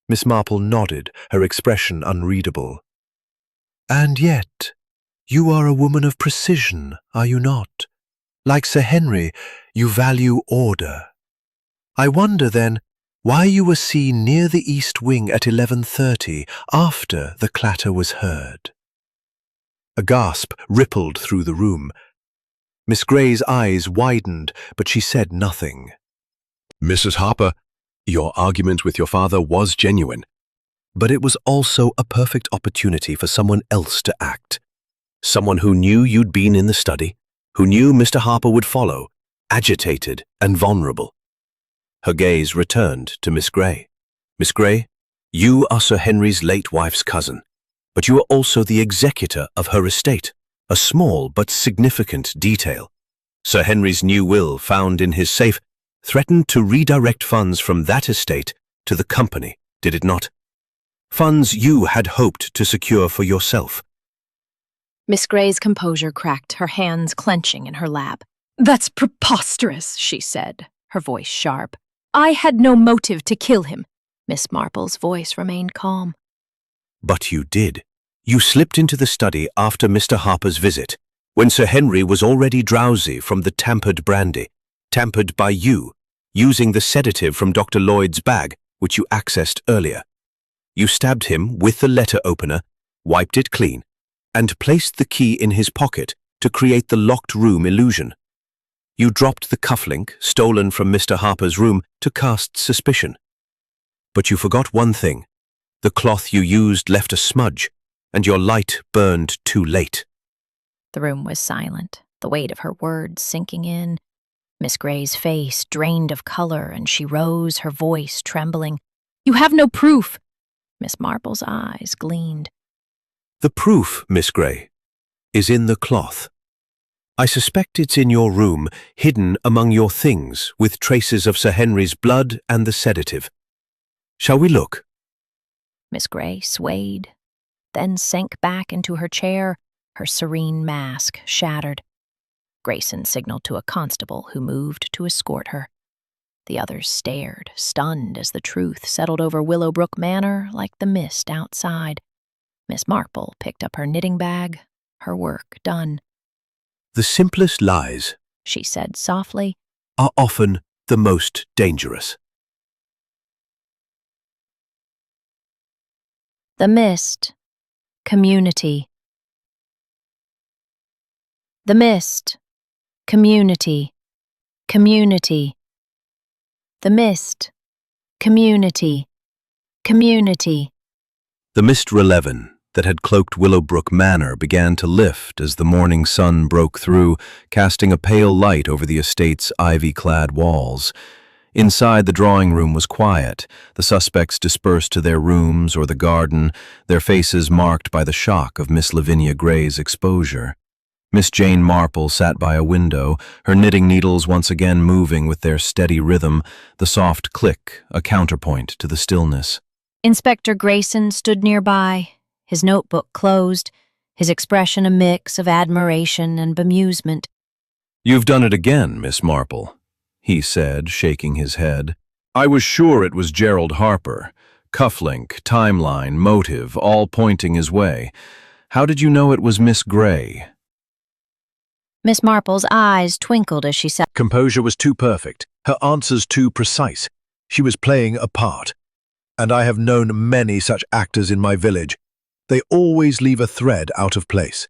Miss Marple nodded, her expression unreadable. "And yet, you are a woman of precision, are you not? Like Sir Henry, you value order. I wonder, then, why you were seen near the east wing at 11:30 after the clatter was heard." A gasp rippled through the room. Miss Gray's eyes widened, but she said nothing. Mrs. Harper, your argument with your father was genuine, but it was also a perfect opportunity for someone else to act. Someone who knew you'd been in the study, who knew Mr. Harper would follow, agitated and vulnerable. Her gaze returned to Miss Gray. "Miss Gray, you are Sir Henry's late wife's cousin, but you are also the executor of her estate, a small but significant detail. Sir Henry's new will found in his safe threatened to redirect funds from that estate to the company, did it not? Funds you had hoped to secure for yourself." Miss Gray's composure cracked, her hands clenching in her lap. "That's preposterous," she said, her voice sharp. "I had no motive to kill him." Miss Marple's voice remained calm. "But you did. You slipped into the study after Mr. Harper's visit, when Sir Henry was already drowsy from the tampered brandy, tampered by you, using the sedative from Dr. Lloyd's bag, which you accessed earlier. You stabbed him with the letter opener, wiped it clean, and placed the key in his pocket to create the locked room illusion. You dropped the cufflink stolen from Mr. Harper's room to cast suspicion. But you forgot one thing. The cloth you used left a smudge, and your light burned too late." The room was silent, the weight of her words sinking in. Miss Gray's face drained of color, and she rose, her voice trembling. "You have no proof." Miss Marple's eyes gleamed. "The proof, Miss Gray, is in the cloth. I suspect it's in your room, hidden among your things, with traces of Sir Henry's blood and the sedative. Shall we look? Miss Grey swayed, then sank back into her chair, her serene mask shattered. Grayson signaled to a constable who moved to escort her. The others stared, stunned as the truth settled over Willowbrook Manor like the mist outside. Miss Marple picked up her knitting bag, her work done. The simplest lies, She said softly. are often the most dangerous. The mist. Community. The mist. Community. Community. The mist. Community. Community. The mist relevin that had cloaked Willowbrook Manor began to lift as the morning sun broke through, casting a pale light over the estate's ivy-clad walls. Inside, the drawing room was quiet, the suspects dispersed to their rooms or the garden, their faces marked by the shock of Miss Lavinia Gray's exposure. Miss Jane Marple sat by a window, her knitting needles once again moving with their steady rhythm, the soft click a counterpoint to the stillness. Inspector Grayson stood nearby, his notebook closed, his expression a mix of admiration and bemusement. "You've done it again, Miss Marple," he said, shaking his head. "I was sure it was Gerald Harper. Cufflink, timeline, motive, all pointing his way. How did you know it was Miss Gray?" Miss Marple's eyes twinkled as she sat. Composure was too perfect, her answers too precise. She was playing a part. And I have known many such actors in my village. They always leave a thread out of place.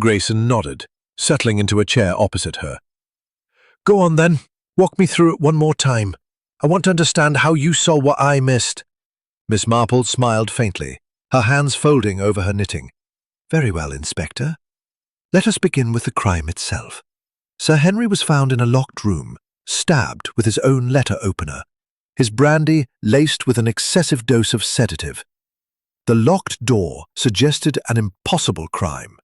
Grayson nodded, settling into a chair opposite her. "Go on then, walk me through it one more time. I want to understand how you saw what I missed." Miss Marple smiled faintly, her hands folding over her knitting. "Very well, Inspector. Let us begin with the crime itself. Sir Henry was found in a locked room, stabbed with his own letter opener, his brandy laced with an excessive dose of sedative. The locked door suggested an impossible crime,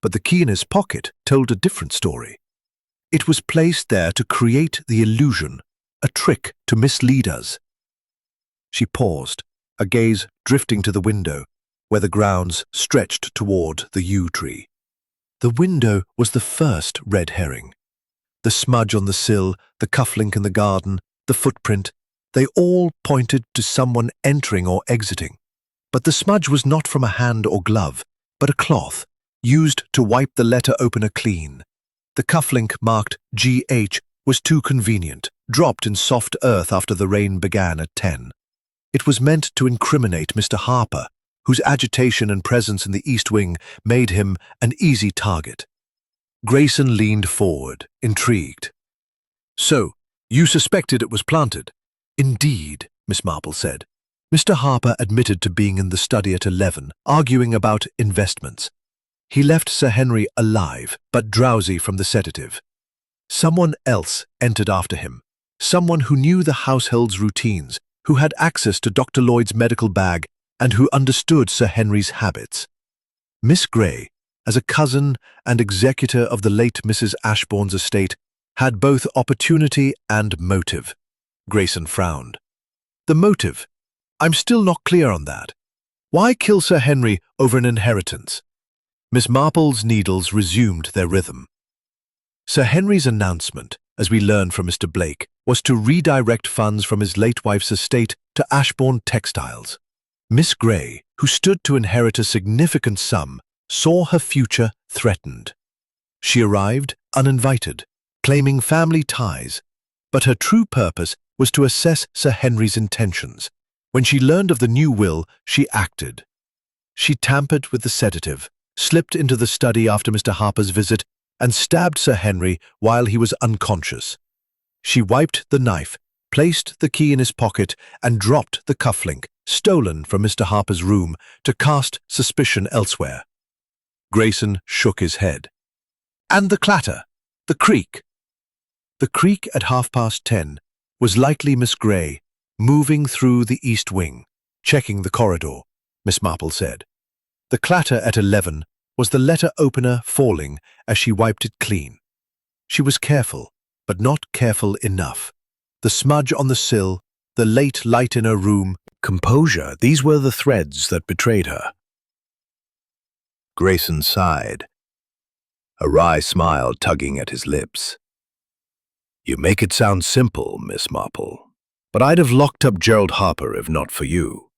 but the key in his pocket told a different story. It was placed there to create the illusion, a trick to mislead us." She paused, a gaze drifting to the window, where the grounds stretched toward the yew tree. The window was the first red herring. The smudge on the sill, the cufflink in the garden, the footprint, they all pointed to someone entering or exiting. But the smudge was not from a hand or glove, but a cloth, used to wipe the letter opener clean. The cufflink marked GH was too convenient, dropped in soft earth after the rain began at 10. It was meant to incriminate Mr. Harper, whose agitation and presence in the East Wing made him an easy target. Grayson leaned forward, intrigued. "So, you suspected it was planted?" "Indeed," Miss Marple said. "Mr. Harper admitted to being in the study at 11, arguing about investments. He left Sir Henry alive, but drowsy from the sedative. Someone else entered after him, someone who knew the household's routines, who had access to Dr. Lloyd's medical bag, and who understood Sir Henry's habits. Miss Gray, as a cousin and executor of the late Mrs. Ashbourne's estate, had both opportunity and motive." Grayson frowned. "The motive? I'm still not clear on that. Why kill Sir Henry over an inheritance?" Miss Marple's needles resumed their rhythm. Sir Henry's announcement, as we learned from Mr. Blake, was to redirect funds from his late wife's estate to Ashbourne Textiles. Miss Gray, who stood to inherit a significant sum, saw her future threatened. She arrived uninvited, claiming family ties, but her true purpose was to assess Sir Henry's intentions. When she learned of the new will, she acted. She tampered with the sedative, slipped into the study after Mr. Harper's visit, and stabbed Sir Henry while he was unconscious. She wiped the knife, placed the key in his pocket, and dropped the cufflink, stolen from Mr. Harper's room, to cast suspicion elsewhere. Grayson shook his head. "And the clatter, the creak." The creak at 10:30 was likely Miss Gray, moving through the East Wing, checking the corridor, Miss Marple said. The clatter at 11 was the letter opener falling as she wiped it clean. She was careful, but not careful enough. The smudge on the sill, the late light in her room, Composure, these were the threads that betrayed her. Grayson sighed, a wry smile tugging at his lips. You make it sound simple, Miss Marple, but I'd have locked up Gerald Harper if not for you.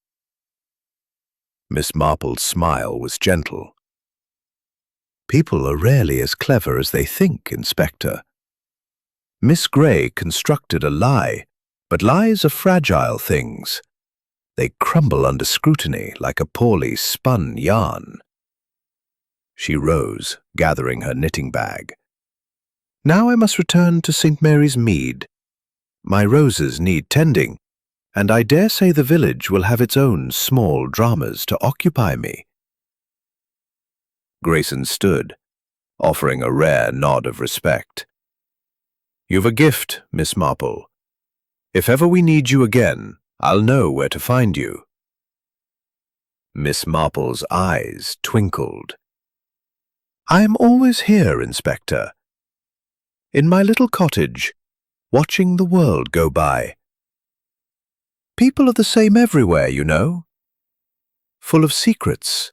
Miss Marple's smile was gentle. People are rarely as clever as they think, Inspector. Miss Gray constructed a lie, but lies are fragile things. They crumble under scrutiny like a poorly spun yarn. She rose, gathering her knitting bag. Now I must return to St. Mary's Mead. My roses need tending, and I dare say the village will have its own small dramas to occupy me. Grayson stood, offering a rare nod of respect. You've a gift, Miss Marple. If ever we need you again, I'll know where to find you. Miss Marple's eyes twinkled. I am always here, Inspector. In my little cottage, watching the world go by. People are the same everywhere, you know. Full of secrets,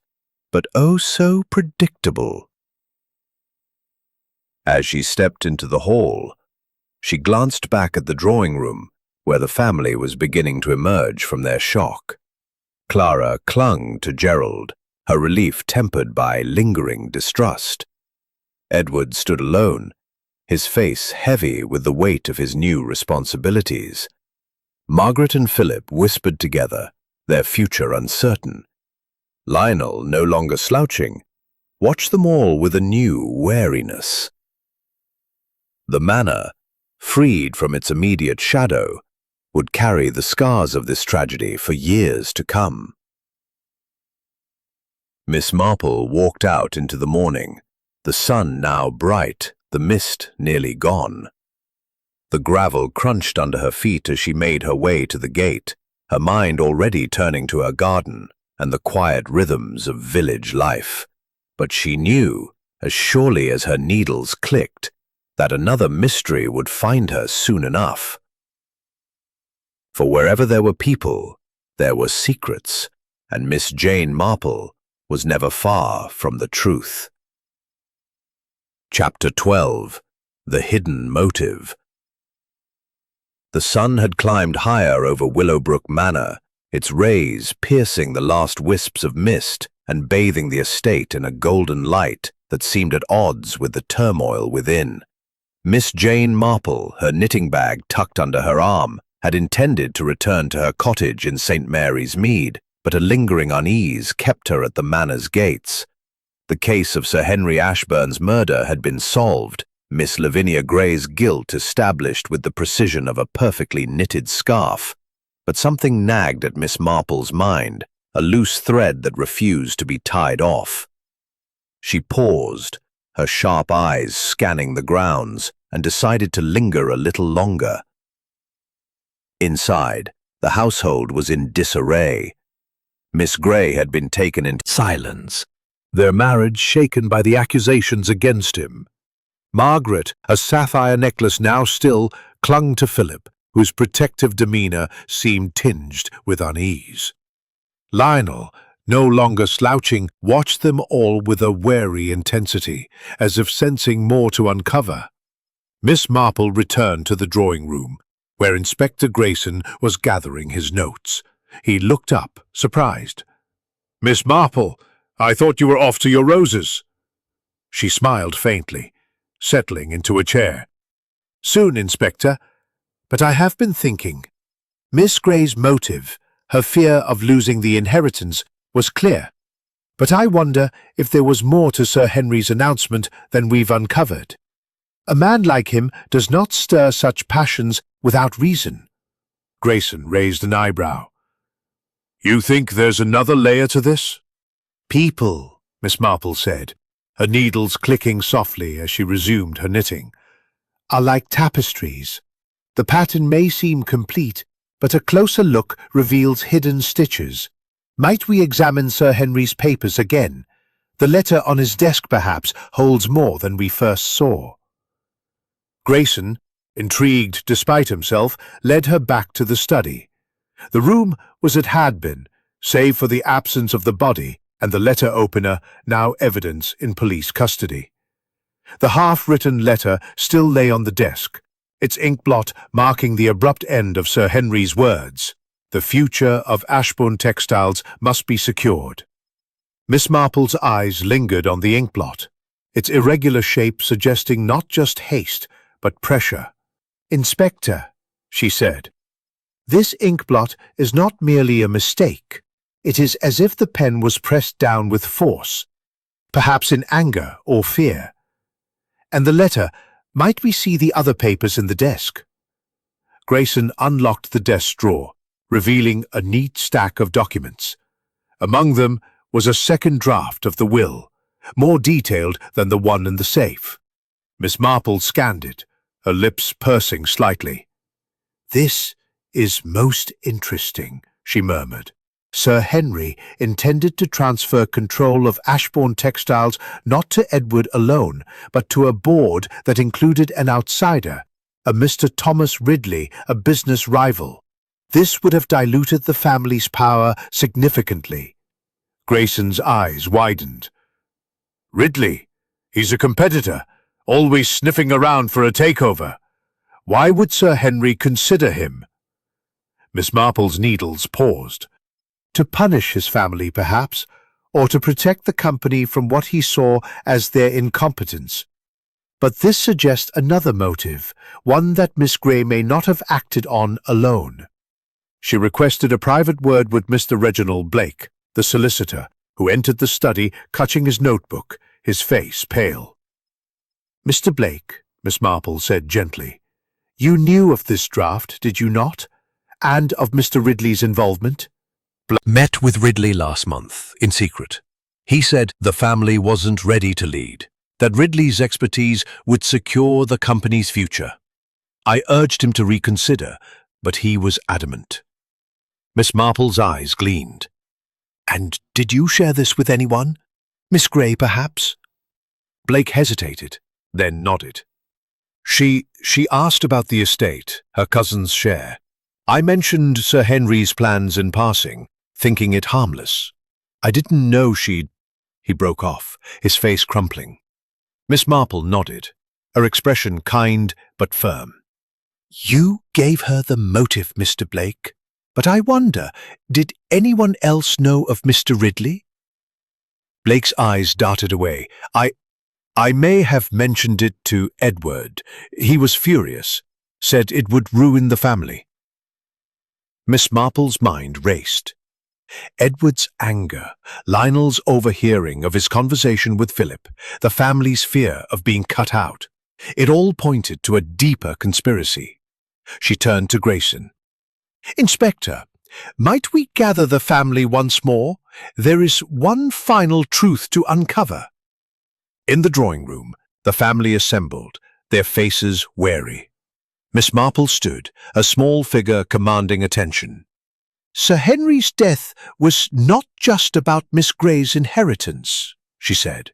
but oh so predictable. As she stepped into the hall, she glanced back at the drawing room, where the family was beginning to emerge from their shock. Clara clung to Gerald, her relief tempered by lingering distrust. Edward stood alone, his face heavy with the weight of his new responsibilities. Margaret and Philip whispered together, their future uncertain. Lionel, no longer slouching, watched them all with a new wariness. The manor, freed from its immediate shadow, would carry the scars of this tragedy for years to come. Miss Marple walked out into the morning, the sun now bright, the mist nearly gone. The gravel crunched under her feet as she made her way to the gate, her mind already turning to her garden and the quiet rhythms of village life. But she knew, as surely as her needles clicked, that another mystery would find her soon enough. For wherever there were people, there were secrets, and Miss Jane Marple was never far from the truth. Chapter 12. The Hidden Motive. The sun had climbed higher over Willowbrook Manor, its rays piercing the last wisps of mist and bathing the estate in a golden light that seemed at odds with the turmoil within. Miss Jane Marple, her knitting bag tucked under her arm, had intended to return to her cottage in St. Mary's Mead, but a lingering unease kept her at the manor's gates. The case of Sir Henry Ashburn's murder had been solved, Miss Lavinia Gray's guilt established with the precision of a perfectly knitted scarf. But something nagged at Miss Marple's mind, a loose thread that refused to be tied off. She paused, her sharp eyes scanning the grounds, and decided to linger a little longer. Inside, the household was in disarray. Miss Gray had been taken into Silence, their marriage shaken by the accusations against him. Margaret, a sapphire necklace now still, clung to Philip, whose protective demeanor seemed tinged with unease. Lionel, no longer slouching, watched them all with a wary intensity, as if sensing more to uncover. Miss Marple returned to the drawing room, where Inspector Grayson was gathering his notes. He looked up, surprised. "Miss Marple, I thought you were off to your roses." She smiled faintly, settling into a chair. "Soon, Inspector, but I have been thinking. Miss Gray's motive, her fear of losing the inheritance, was clear, but I wonder if there was more to Sir Henry's announcement than we've uncovered. A man like him does not stir such passions without reason." Grayson raised an eyebrow. "You think there's another layer to this?" "People," Miss Marple said, her needles clicking softly as she resumed her knitting, "are like tapestries. The pattern may seem complete, but a closer look reveals hidden stitches. Might we examine Sir Henry's papers again? The letter on his desk perhaps holds more than we first saw. Grayson, intrigued despite himself, led her back to the study. The room was as it had been, save for the absence of the body and the letter opener, now evidence in police custody. The half-written letter still lay on the desk, its inkblot marking the abrupt end of Sir Henry's words. The future of Ashbourne Textiles must be secured. Miss Marple's eyes lingered on the inkblot, its irregular shape suggesting not just haste, but pressure. "Inspector," she said, "this inkblot is not merely a mistake. It is as if the pen was pressed down with force, perhaps in anger or fear. And the letter, might we see the other papers in the desk?" Grayson unlocked the desk drawer, revealing a neat stack of documents. Among them was a second draft of the will, more detailed than the one in the safe. Miss Marple scanned it, her lips pursing slightly. "This is most interesting," she murmured. Sir Henry intended to transfer control of Ashbourne Textiles not to Edward alone, but to a board that included an outsider, a Mr. Thomas Ridley, a business rival. This would have diluted the family's power significantly. Grayson's eyes widened. "Ridley? He's a competitor, always sniffing around for a takeover. Why would Sir Henry consider him?" Miss Marple's needles paused. To punish his family, perhaps, or to protect the company from what he saw as their incompetence. But this suggests another motive, one that Miss Grey may not have acted on alone. She requested a private word with Mr. Reginald Blake, the solicitor, who entered the study clutching his notebook, his face pale. "Mr. Blake," Miss Marple said gently, "you knew of this draft, did you not? And of Mr. Ridley's involvement?" Met with Ridley last month, in secret. He said the family wasn't ready to lead, that Ridley's expertise would secure the company's future. I urged him to reconsider, but he was adamant. Miss Marple's eyes gleamed. "And did you share this with anyone? Miss Grey, perhaps?" Blake hesitated, then nodded. She asked about the estate, her cousin's share. I mentioned Sir Henry's plans in passing, thinking it harmless. I didn't know she'd... He broke off, his face crumpling. Miss Marple nodded, her expression kind but firm. "You gave her the motive, Mr. Blake. But I wonder, did anyone else know of Mr. Ridley?" Blake's eyes darted away. I may have mentioned it to Edward. He was furious, said it would ruin the family." Miss Marple's mind raced. Edward's anger, Lionel's overhearing of his conversation with Philip, the family's fear of being cut out. It all pointed to a deeper conspiracy. She turned to Grayson. "Inspector, might we gather the family once more? There is one final truth to uncover." In the drawing room, the family assembled, their faces wary. Miss Marple stood, a small figure commanding attention. "Sir Henry's death was not just about Miss Grey's inheritance," she said.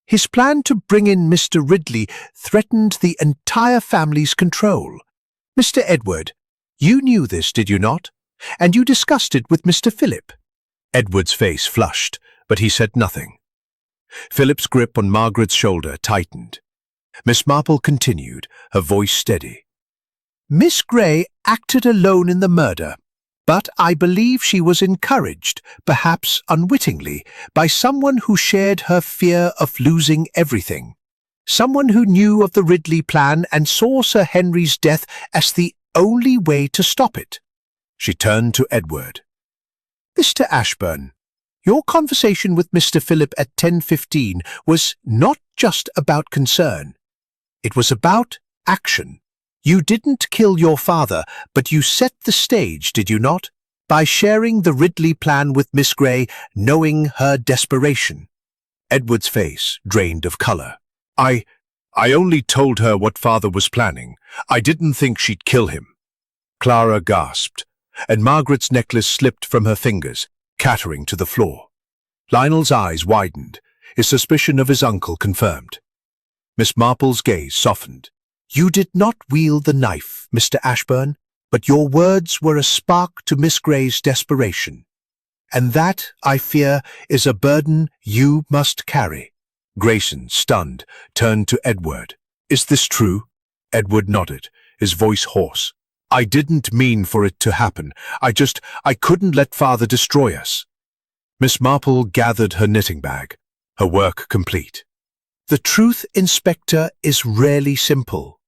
"His plan to bring in Mr. Ridley threatened the entire family's control. Mr. Edward, you knew this, did you not? And you discussed it with Mr. Philip." Edward's face flushed, but he said nothing. Philip's grip on Margaret's shoulder tightened. Miss Marple continued, her voice steady. "Miss Grey acted alone in the murder, but I believe she was encouraged, perhaps unwittingly, by someone who shared her fear of losing everything. Someone who knew of the Ridley plan and saw Sir Henry's death as the only way to stop it." She turned to Edward. "Mr. Ashbourne, your conversation with Mr. Philip at 10:15 was not just about concern. It was about action. You didn't kill your father, but you set the stage, did you not? By sharing the Ridley plan with Miss Grey, knowing her desperation." Edward's face drained of colour. I only told her what father was planning. I didn't think she'd kill him." Clara gasped, and Margaret's necklace slipped from her fingers, clattering to the floor. Lionel's eyes widened, his suspicion of his uncle confirmed. Miss Marple's gaze softened. You did not wield the knife, Mr. Ashburn, but your words were a spark to Miss Grey's desperation. And that, I fear, is a burden you must carry. Grayson, stunned, turned to Edward. Is this true? Edward nodded, his voice hoarse. I didn't mean for it to happen. I couldn't let Father destroy us. Miss Marple gathered her knitting bag, her work complete. The truth, Inspector, is rarely simple.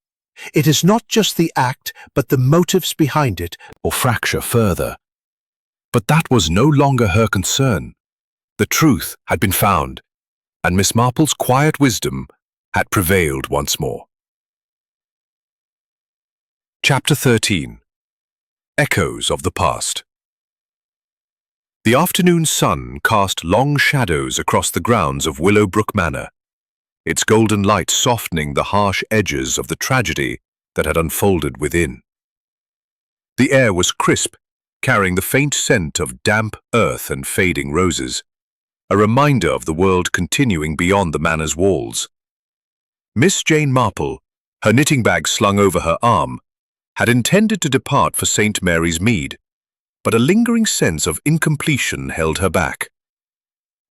It is not just the act, but the motives behind it. Or fracture further. But that was no longer her concern. The truth had been found, and Miss Marple's quiet wisdom had prevailed once more. Chapter 13. Echoes of the Past. The afternoon sun cast long shadows across the grounds of Willowbrook Manor, its golden light softening the harsh edges of the tragedy that had unfolded within. The air was crisp, carrying the faint scent of damp earth and fading roses, a reminder of the world continuing beyond the manor's walls. Miss Jane Marple, her knitting bag slung over her arm, had intended to depart for St. Mary's Mead, but a lingering sense of incompletion held her back.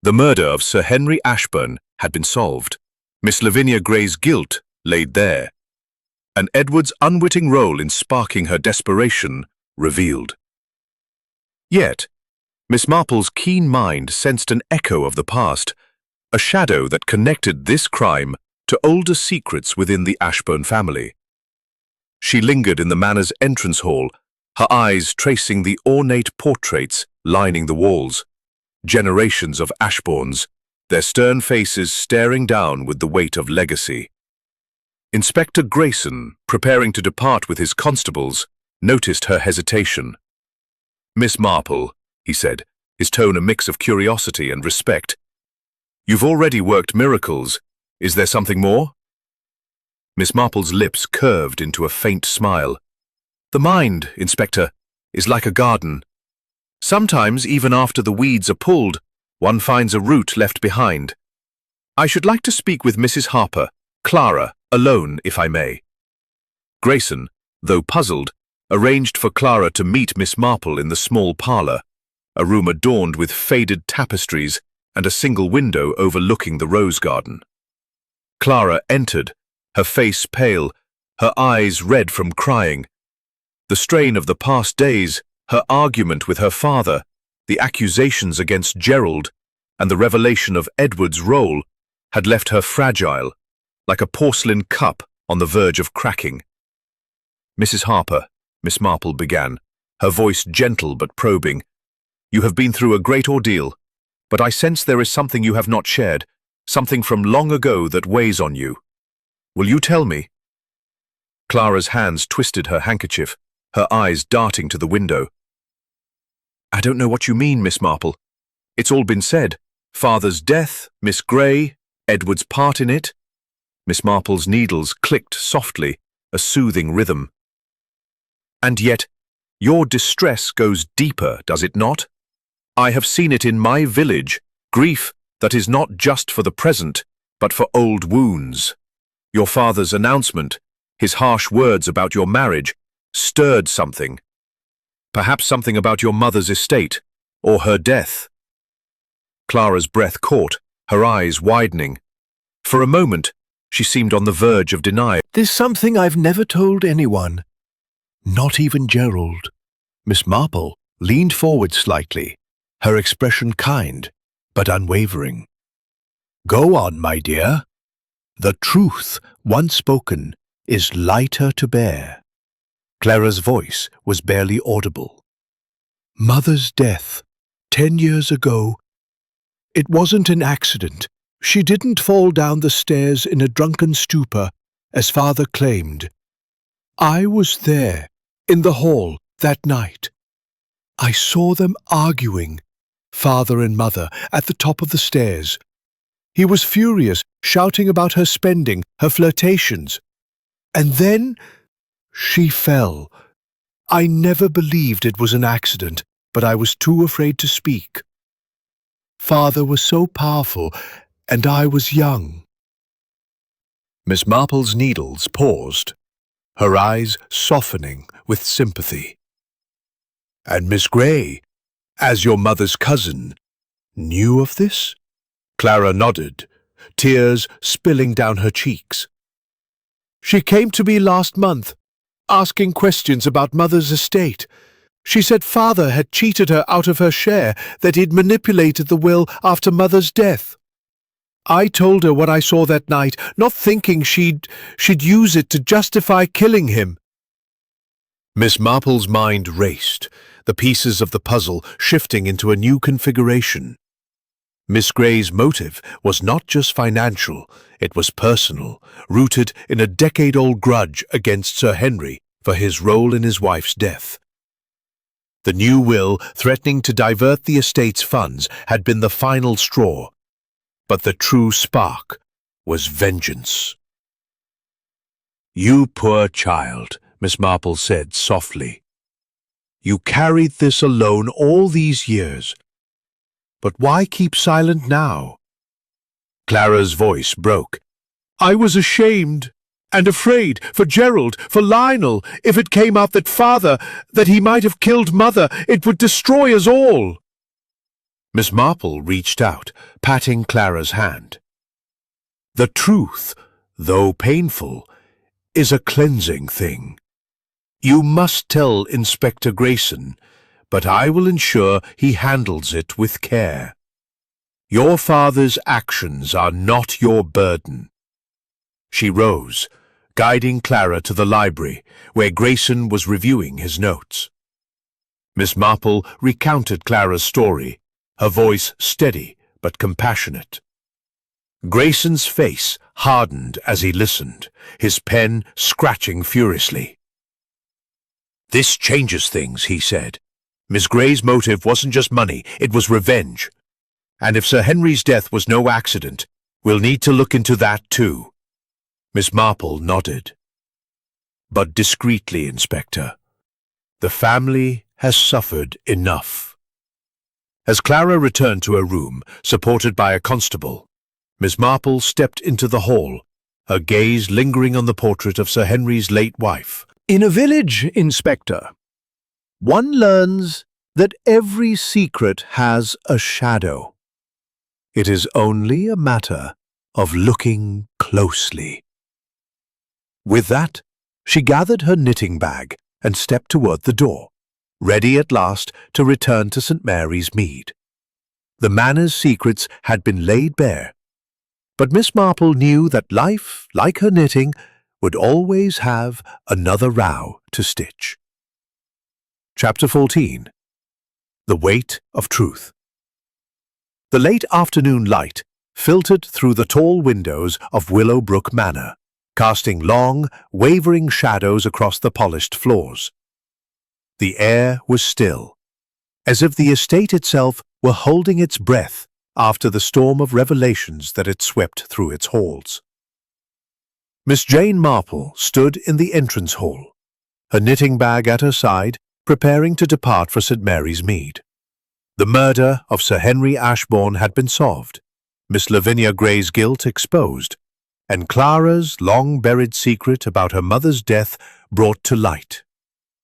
The murder of Sir Henry Ashburn had been solved, Miss Lavinia Grey's guilt laid there, and Edward's unwitting role in sparking her desperation revealed. Yet, Miss Marple's keen mind sensed an echo of the past, a shadow that connected this crime to older secrets within the Ashburn family. She lingered in the manor's entrance hall, her eyes tracing the ornate portraits lining the walls, generations of Ashbournes, their stern faces staring down with the weight of legacy. Inspector Grayson, preparing to depart with his constables, noticed her hesitation. "Miss Marple," he said, his tone a mix of curiosity and respect, "you've already worked miracles. Is there something more?" Miss Marple's lips curved into a faint smile. "The mind, Inspector, is like a garden. Sometimes, even after the weeds are pulled, one finds a root left behind. I should like to speak with Mrs. Harper, Clara, alone, if I may." Grayson, though puzzled, arranged for Clara to meet Miss Marple in the small parlour, a room adorned with faded tapestries and a single window overlooking the rose garden. Clara entered, her face pale, her eyes red from crying. The strain of the past days, her argument with her father, the accusations against Gerald, and the revelation of Edward's role had left her fragile, like a porcelain cup on the verge of cracking. "Mrs. Harper," Miss Marple began, her voice gentle but probing, "you have been through a great ordeal, but I sense there is something you have not shared, something from long ago that weighs on you. Will you tell me?" Clara's hands twisted her handkerchief, her eyes darting to the window. "I don't know what you mean, Miss Marple. It's all been said. Father's death, Miss Grey, Edward's part in it." Miss Marple's needles clicked softly, a soothing rhythm. "And yet, your distress goes deeper, does it not? I have seen it in my village, grief that is not just for the present, but for old wounds. Your father's announcement, his harsh words about your marriage, stirred something. Perhaps something about your mother's estate, or her death." Clara's breath caught, her eyes widening. For a moment, she seemed on the verge of denial. "There's something I've never told anyone. Not even Gerald." Miss Marple leaned forward slightly, her expression kind, but unwavering. "Go on, my dear. The truth, once spoken, is lighter to bear." Clara's voice was barely audible. "Mother's death, 10 years ago. It wasn't an accident. She didn't fall down the stairs in a drunken stupor, as Father claimed. I was there, in the hall, that night. I saw them arguing, Father and Mother, at the top of the stairs. He was furious, shouting about her spending, her flirtations. And then she fell. I never believed it was an accident, but I was too afraid to speak. Father was so powerful, and I was young." Miss Marple's needles paused, her eyes softening with sympathy. "And Miss Grey, as your mother's cousin, knew of this?" Clara nodded, tears spilling down her cheeks. "She came to me last month, asking questions about Mother's estate. She said Father had cheated her out of her share, that he'd manipulated the will after Mother's death. I told her what I saw that night, not thinking she'd use it to justify killing him." Miss Marple's mind raced, the pieces of the puzzle shifting into a new configuration. Miss Grey's motive was not just financial, it was personal, rooted in a decade-old grudge against Sir Henry for his role in his wife's death. The new will, threatening to divert the estate's funds, had been the final straw, but the true spark was vengeance. "You poor child," Miss Marple said softly. "You carried this alone all these years. But why keep silent now?" Clara's voice broke. "I was ashamed and afraid for Gerald, for Lionel. If it came out that he might have killed Mother, it would destroy us all." Miss Marple reached out, patting Clara's hand. "The truth, though painful, is a cleansing thing. You must tell Inspector Grayson, but I will ensure he handles it with care. Your father's actions are not your burden." She rose, guiding Clara to the library, where Grayson was reviewing his notes. Miss Marple recounted Clara's story, her voice steady but compassionate. Grayson's face hardened as he listened, his pen scratching furiously. "This changes things," he said. "Miss Grey's motive wasn't just money, it was revenge. And if Sir Henry's death was no accident, we'll need to look into that too." Miss Marple nodded. "But discreetly, Inspector. The family has suffered enough." As Clara returned to her room, supported by a constable, Miss Marple stepped into the hall, her gaze lingering on the portrait of Sir Henry's late wife. In a village, Inspector, one learns that every secret has a shadow. It is only a matter of looking closely. With that, she gathered her knitting bag and stepped toward the door, ready at last to return to St. Mary's Mead. The manor's secrets had been laid bare, but Miss Marple knew that life, like her knitting, would always have another row to stitch. Chapter 14. The Weight of Truth. The late afternoon light filtered through the tall windows of Willowbrook Manor, casting long, wavering shadows across the polished floors. The air was still, as if the estate itself were holding its breath after the storm of revelations that had swept through its halls. Miss Jane Marple stood in the entrance hall, her knitting bag at her side, preparing to depart for St. Mary's Mead. The murder of Sir Henry Ashbourne had been solved, Miss Lavinia Grey's guilt exposed, and Clara's long-buried secret about her mother's death brought to light.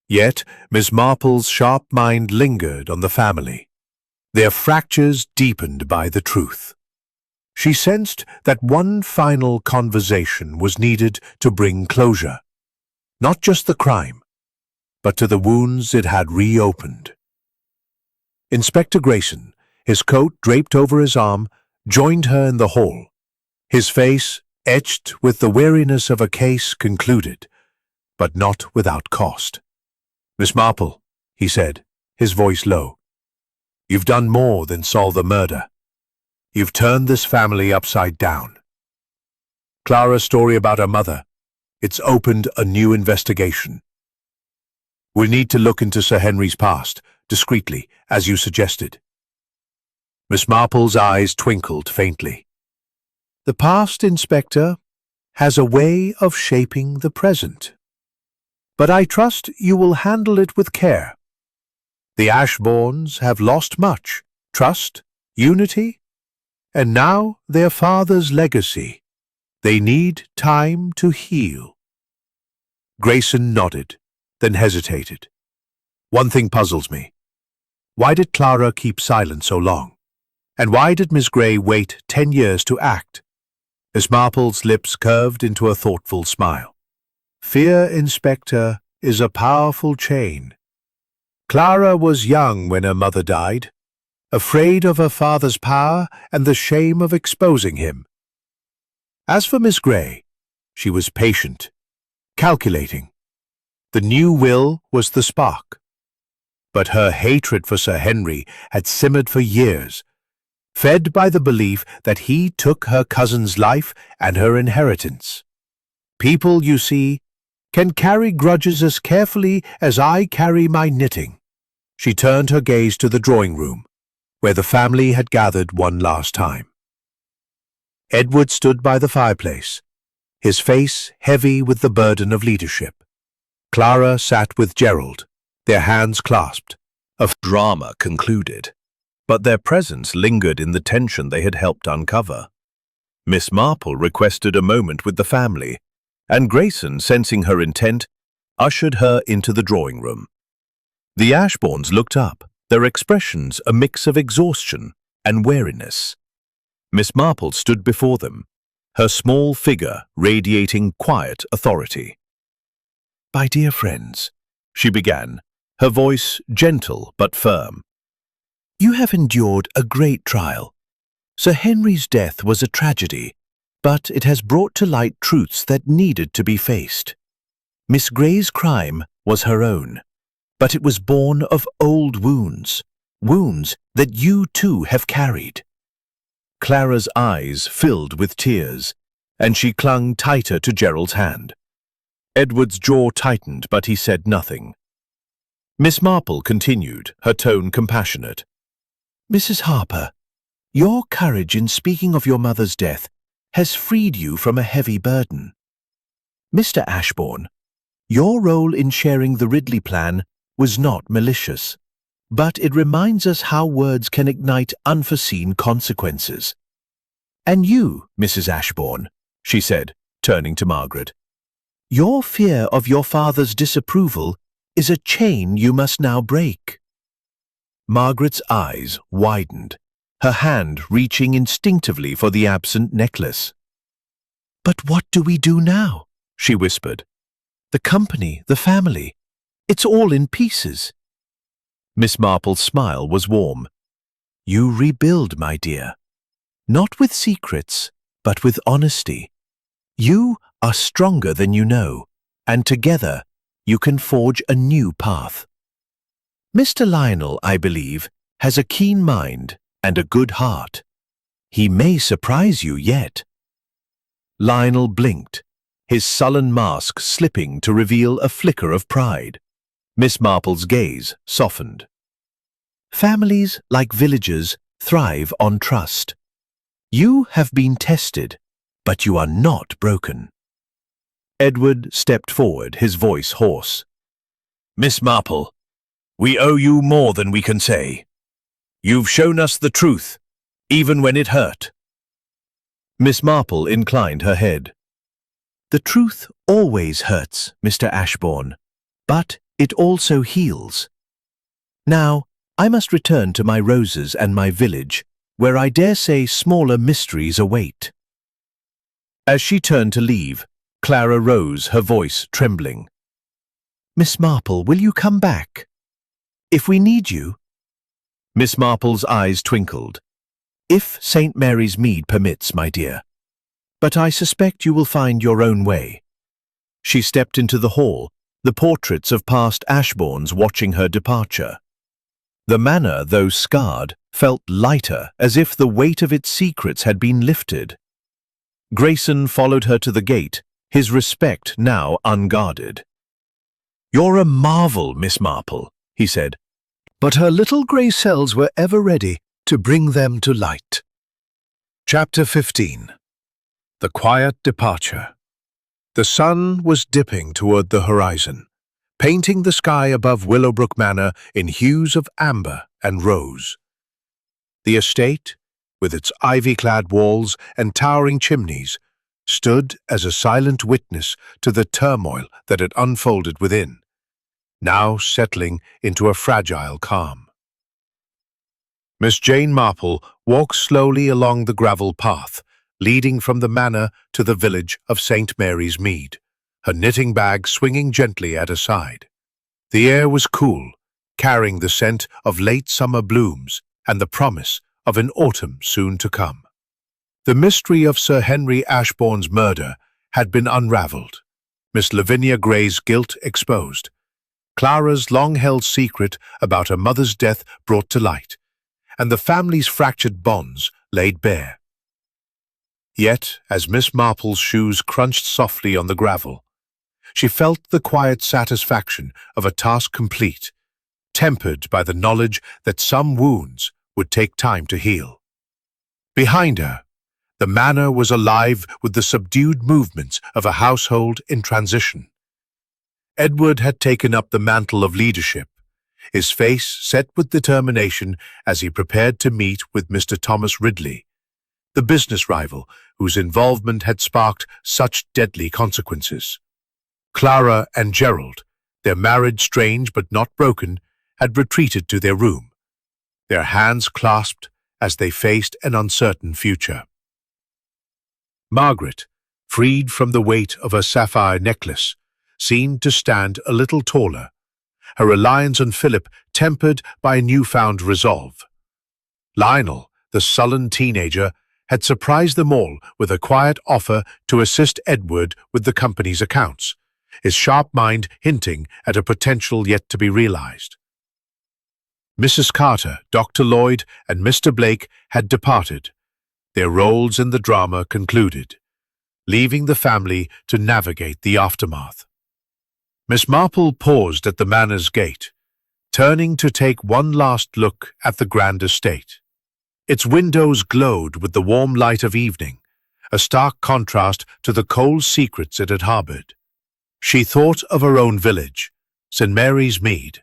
Yet Miss Marple's sharp mind lingered on the family, their fractures deepened by the truth. She sensed that one final conversation was needed to bring closure, not just the crime, but to the wounds it had reopened. Inspector Grayson, his coat draped over his arm, joined her in the hall, his face etched with the weariness of a case concluded, but not without cost. "Miss Marple," he said, his voice low, "you've done more than solve the murder. You've turned this family upside down. Clara's story about her mother, it's opened a new investigation. We'll need to look into Sir Henry's past, discreetly, as you suggested." Miss Marple's eyes twinkled faintly. "The past, Inspector, has a way of shaping the present. But I trust you will handle it with care. The Ashbournes have lost much: trust, unity, and now their father's legacy. They need time to heal. Grayson nodded, then hesitated. One thing puzzles me. Why did Clara keep silent so long? And why did Miss Grey wait 10 years to act? Miss Marple's lips curved into a thoughtful smile. Fear, Inspector, is a powerful chain. Clara was young when her mother died, afraid of her father's power and the shame of exposing him. As for Miss Grey, she was patient, calculating. The new will was the spark. But her hatred for Sir Henry had simmered for years, fed by the belief that he took her cousin's life and her inheritance. People, you see, can carry grudges as carefully as I carry my knitting. She turned her gaze to the drawing room, where the family had gathered one last time. Edward stood by the fireplace, his face heavy with the burden of leadership. Clara sat with Gerald, their hands clasped. A drama concluded, but their presence lingered in the tension they had helped uncover. Miss Marple requested a moment with the family, and Grayson, sensing her intent, ushered her into the drawing room. The Ashbournes looked up, their expressions a mix of exhaustion and weariness. Miss Marple stood before them, her small figure radiating quiet authority. "My dear friends," she began, her voice gentle but firm, "you have endured a great trial. Sir Henry's death was a tragedy, but it has brought to light truths that needed to be faced. Miss Grey's crime was her own, but it was born of old wounds, wounds that you too have carried." Clara's eyes filled with tears, and she clung tighter to Gerald's hand. Edward's jaw tightened, but he said nothing. Miss Marple continued, her tone compassionate. "Mrs. Harper, your courage in speaking of your mother's death has freed you from a heavy burden. Mr. Ashbourne, your role in sharing the Ridley plan was not malicious, but it reminds us how words can ignite unforeseen consequences. And you, Mrs. Ashbourne," she said, turning to Margaret, "your fear of your father's disapproval is a chain you must now break." Margaret's eyes widened, her hand reaching instinctively for the absent necklace. "But what do we do now?" she whispered. "The company, the family, it's all in pieces." Miss Marple's smile was warm. "You rebuild, my dear. Not with secrets, but with honesty. You are stronger than you know, and together you can forge a new path. Mr. Lionel, I believe, has a keen mind and a good heart. He may surprise you yet." Lionel blinked, his sullen mask slipping to reveal a flicker of pride. Miss Marple's gaze softened. "Families, like villages, thrive on trust. You have been tested, but you are not broken." Edward stepped forward, his voice hoarse. "Miss Marple, we owe you more than we can say. You've shown us the truth, even when it hurt." Miss Marple inclined her head. "The truth always hurts, Mr. Ashbourne, but it also heals. Now, I must return to my roses and my village, where I dare say smaller mysteries await." As she turned to leave, Clara rose, her voice trembling. "Miss Marple, will you come back? If we need you?" Miss Marple's eyes twinkled. "If St. Mary's Mead permits, my dear. But I suspect you will find your own way." She stepped into the hall, the portraits of past Ashbournes watching her departure. The manor, though scarred, felt lighter, as if the weight of its secrets had been lifted. Grayson followed her to the gate, his respect now unguarded. "You're a marvel, Miss Marple," he said, but her little grey cells were ever ready to bring them to light. Chapter 15. The Quiet Departure. The sun was dipping toward the horizon, painting the sky above Willowbrook Manor in hues of amber and rose. The estate, with its ivy-clad walls and towering chimneys, stood as a silent witness to the turmoil that had unfolded within, now settling into a fragile calm. Miss Jane Marple walked slowly along the gravel path, leading from the manor to the village of St. Mary's Mead, her knitting bag swinging gently at her side. The air was cool, carrying the scent of late summer blooms and the promise of an autumn soon to come. The mystery of Sir Henry Ashbourne's murder had been unravelled, Miss Lavinia Gray's guilt exposed, Clara's long-held secret about her mother's death brought to light, and the family's fractured bonds laid bare. Yet, as Miss Marple's shoes crunched softly on the gravel, she felt the quiet satisfaction of a task complete, tempered by the knowledge that some wounds would take time to heal. Behind her, the manor was alive with the subdued movements of a household in transition. Edward had taken up the mantle of leadership, his face set with determination as he prepared to meet with Mr. Thomas Ridley, the business rival whose involvement had sparked such deadly consequences. Clara and Gerald, their marriage strange but not broken, had retreated to their room, their hands clasped as they faced an uncertain future. Margaret, freed from the weight of her sapphire necklace, seemed to stand a little taller, her reliance on Philip tempered by a newfound resolve. Lionel, the sullen teenager, had surprised them all with a quiet offer to assist Edward with the company's accounts, his sharp mind hinting at a potential yet to be realized. Mrs. Carter, Dr. Lloyd, and Mr. Blake had departed, their roles in the drama concluded, leaving the family to navigate the aftermath. Miss Marple paused at the manor's gate, turning to take one last look at the grand estate. Its windows glowed with the warm light of evening, a stark contrast to the cold secrets it had harbored. She thought of her own village, St. Mary's Mead,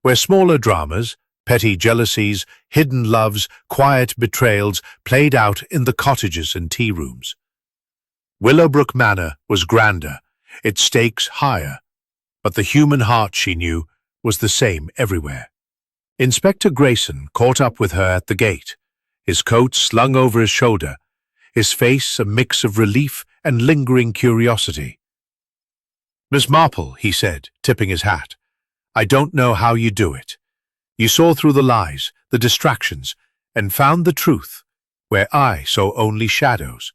where smaller dramas, petty jealousies, hidden loves, quiet betrayals played out in the cottages and tea rooms. Willowbrook Manor was grander, its stakes higher, but the human heart, she knew, was the same everywhere. Inspector Grayson caught up with her at the gate, his coat slung over his shoulder, his face a mix of relief and lingering curiosity. "Miss Marple," he said, tipping his hat, "I don't know how you do it. You saw through the lies, the distractions, and found the truth, where I saw only shadows.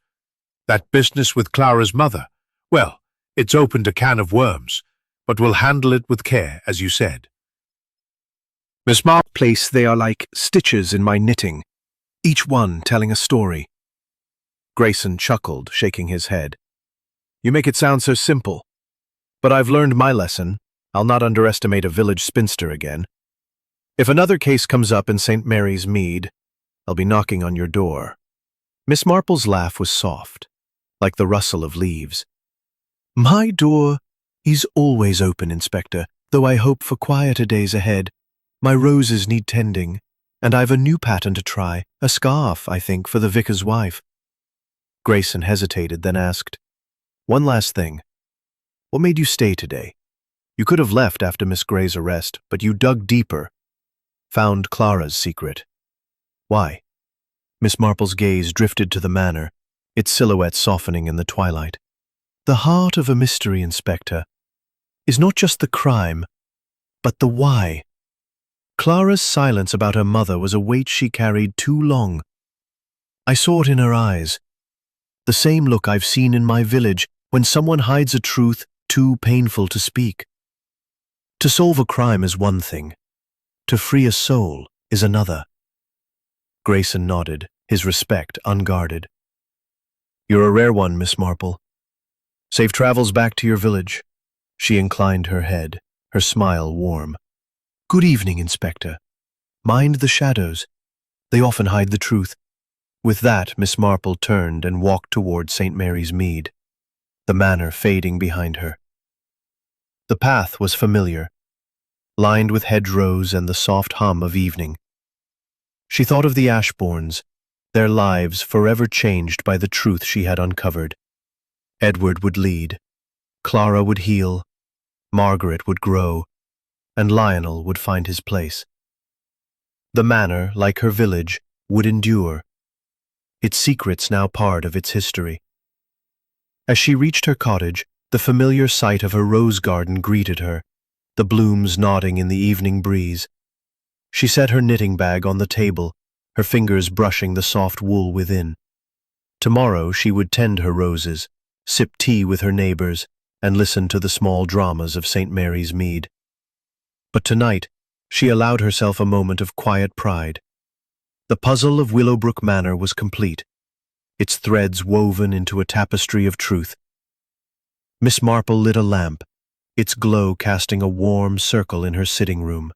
That business with Clara's mother, well, it's opened a can of worms, but we'll handle it with care, as you said." Miss Marple, place they are like stitches in my knitting, each one telling a story. Grayson chuckled, shaking his head. "You make it sound so simple. But I've learned my lesson. I'll not underestimate a village spinster again. If another case comes up in St. Mary's Mead, I'll be knocking on your door." Miss Marple's laugh was soft, like the rustle of leaves. "My door is always open, Inspector, though I hope for quieter days ahead. My roses need tending, and I've a new pattern to try, a scarf, I think, for the vicar's wife." Grayson hesitated, then asked, "One last thing. What made you stay today? You could have left after Miss Gray's arrest, but you dug deeper, found Clara's secret. Why?" Miss Marple's gaze drifted to the manor, its silhouette softening in the twilight. "The heart of a mystery, Inspector, is not just the crime, but the why. Clara's silence about her mother was a weight she carried too long. I saw it in her eyes, the same look I've seen in my village when someone hides a truth too painful to speak. To solve a crime is one thing. To free a soul is another." Grayson nodded, his respect unguarded. "You're a rare one, Miss Marple. Safe travels back to your village." She inclined her head, her smile warm. "Good evening, Inspector. Mind the shadows. They often hide the truth." With that, Miss Marple turned and walked toward St. Mary's Mead, the manor fading behind her. The path was familiar, lined with hedgerows and the soft hum of evening. She thought of the Ashbournes, their lives forever changed by the truth she had uncovered. Edward would lead, Clara would heal, Margaret would grow, and Lionel would find his place. The manor, like her village, would endure, its secrets now part of its history. As she reached her cottage, the familiar sight of her rose garden greeted her, the blooms nodding in the evening breeze. She set her knitting bag on the table, her fingers brushing the soft wool within. Tomorrow she would tend her roses, sip tea with her neighbors, and listen to the small dramas of St. Mary's Mead. But tonight, she allowed herself a moment of quiet pride. The puzzle of Willowbrook Manor was complete, its threads woven into a tapestry of truth. Miss Marple lit a lamp, its glow casting a warm circle in her sitting room.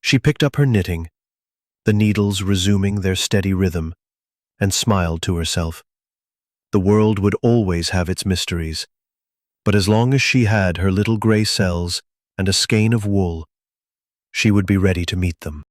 She picked up her knitting, the needles resuming their steady rhythm, and smiled to herself. The world would always have its mysteries, but as long as she had her little gray cells and a skein of wool, she would be ready to meet them.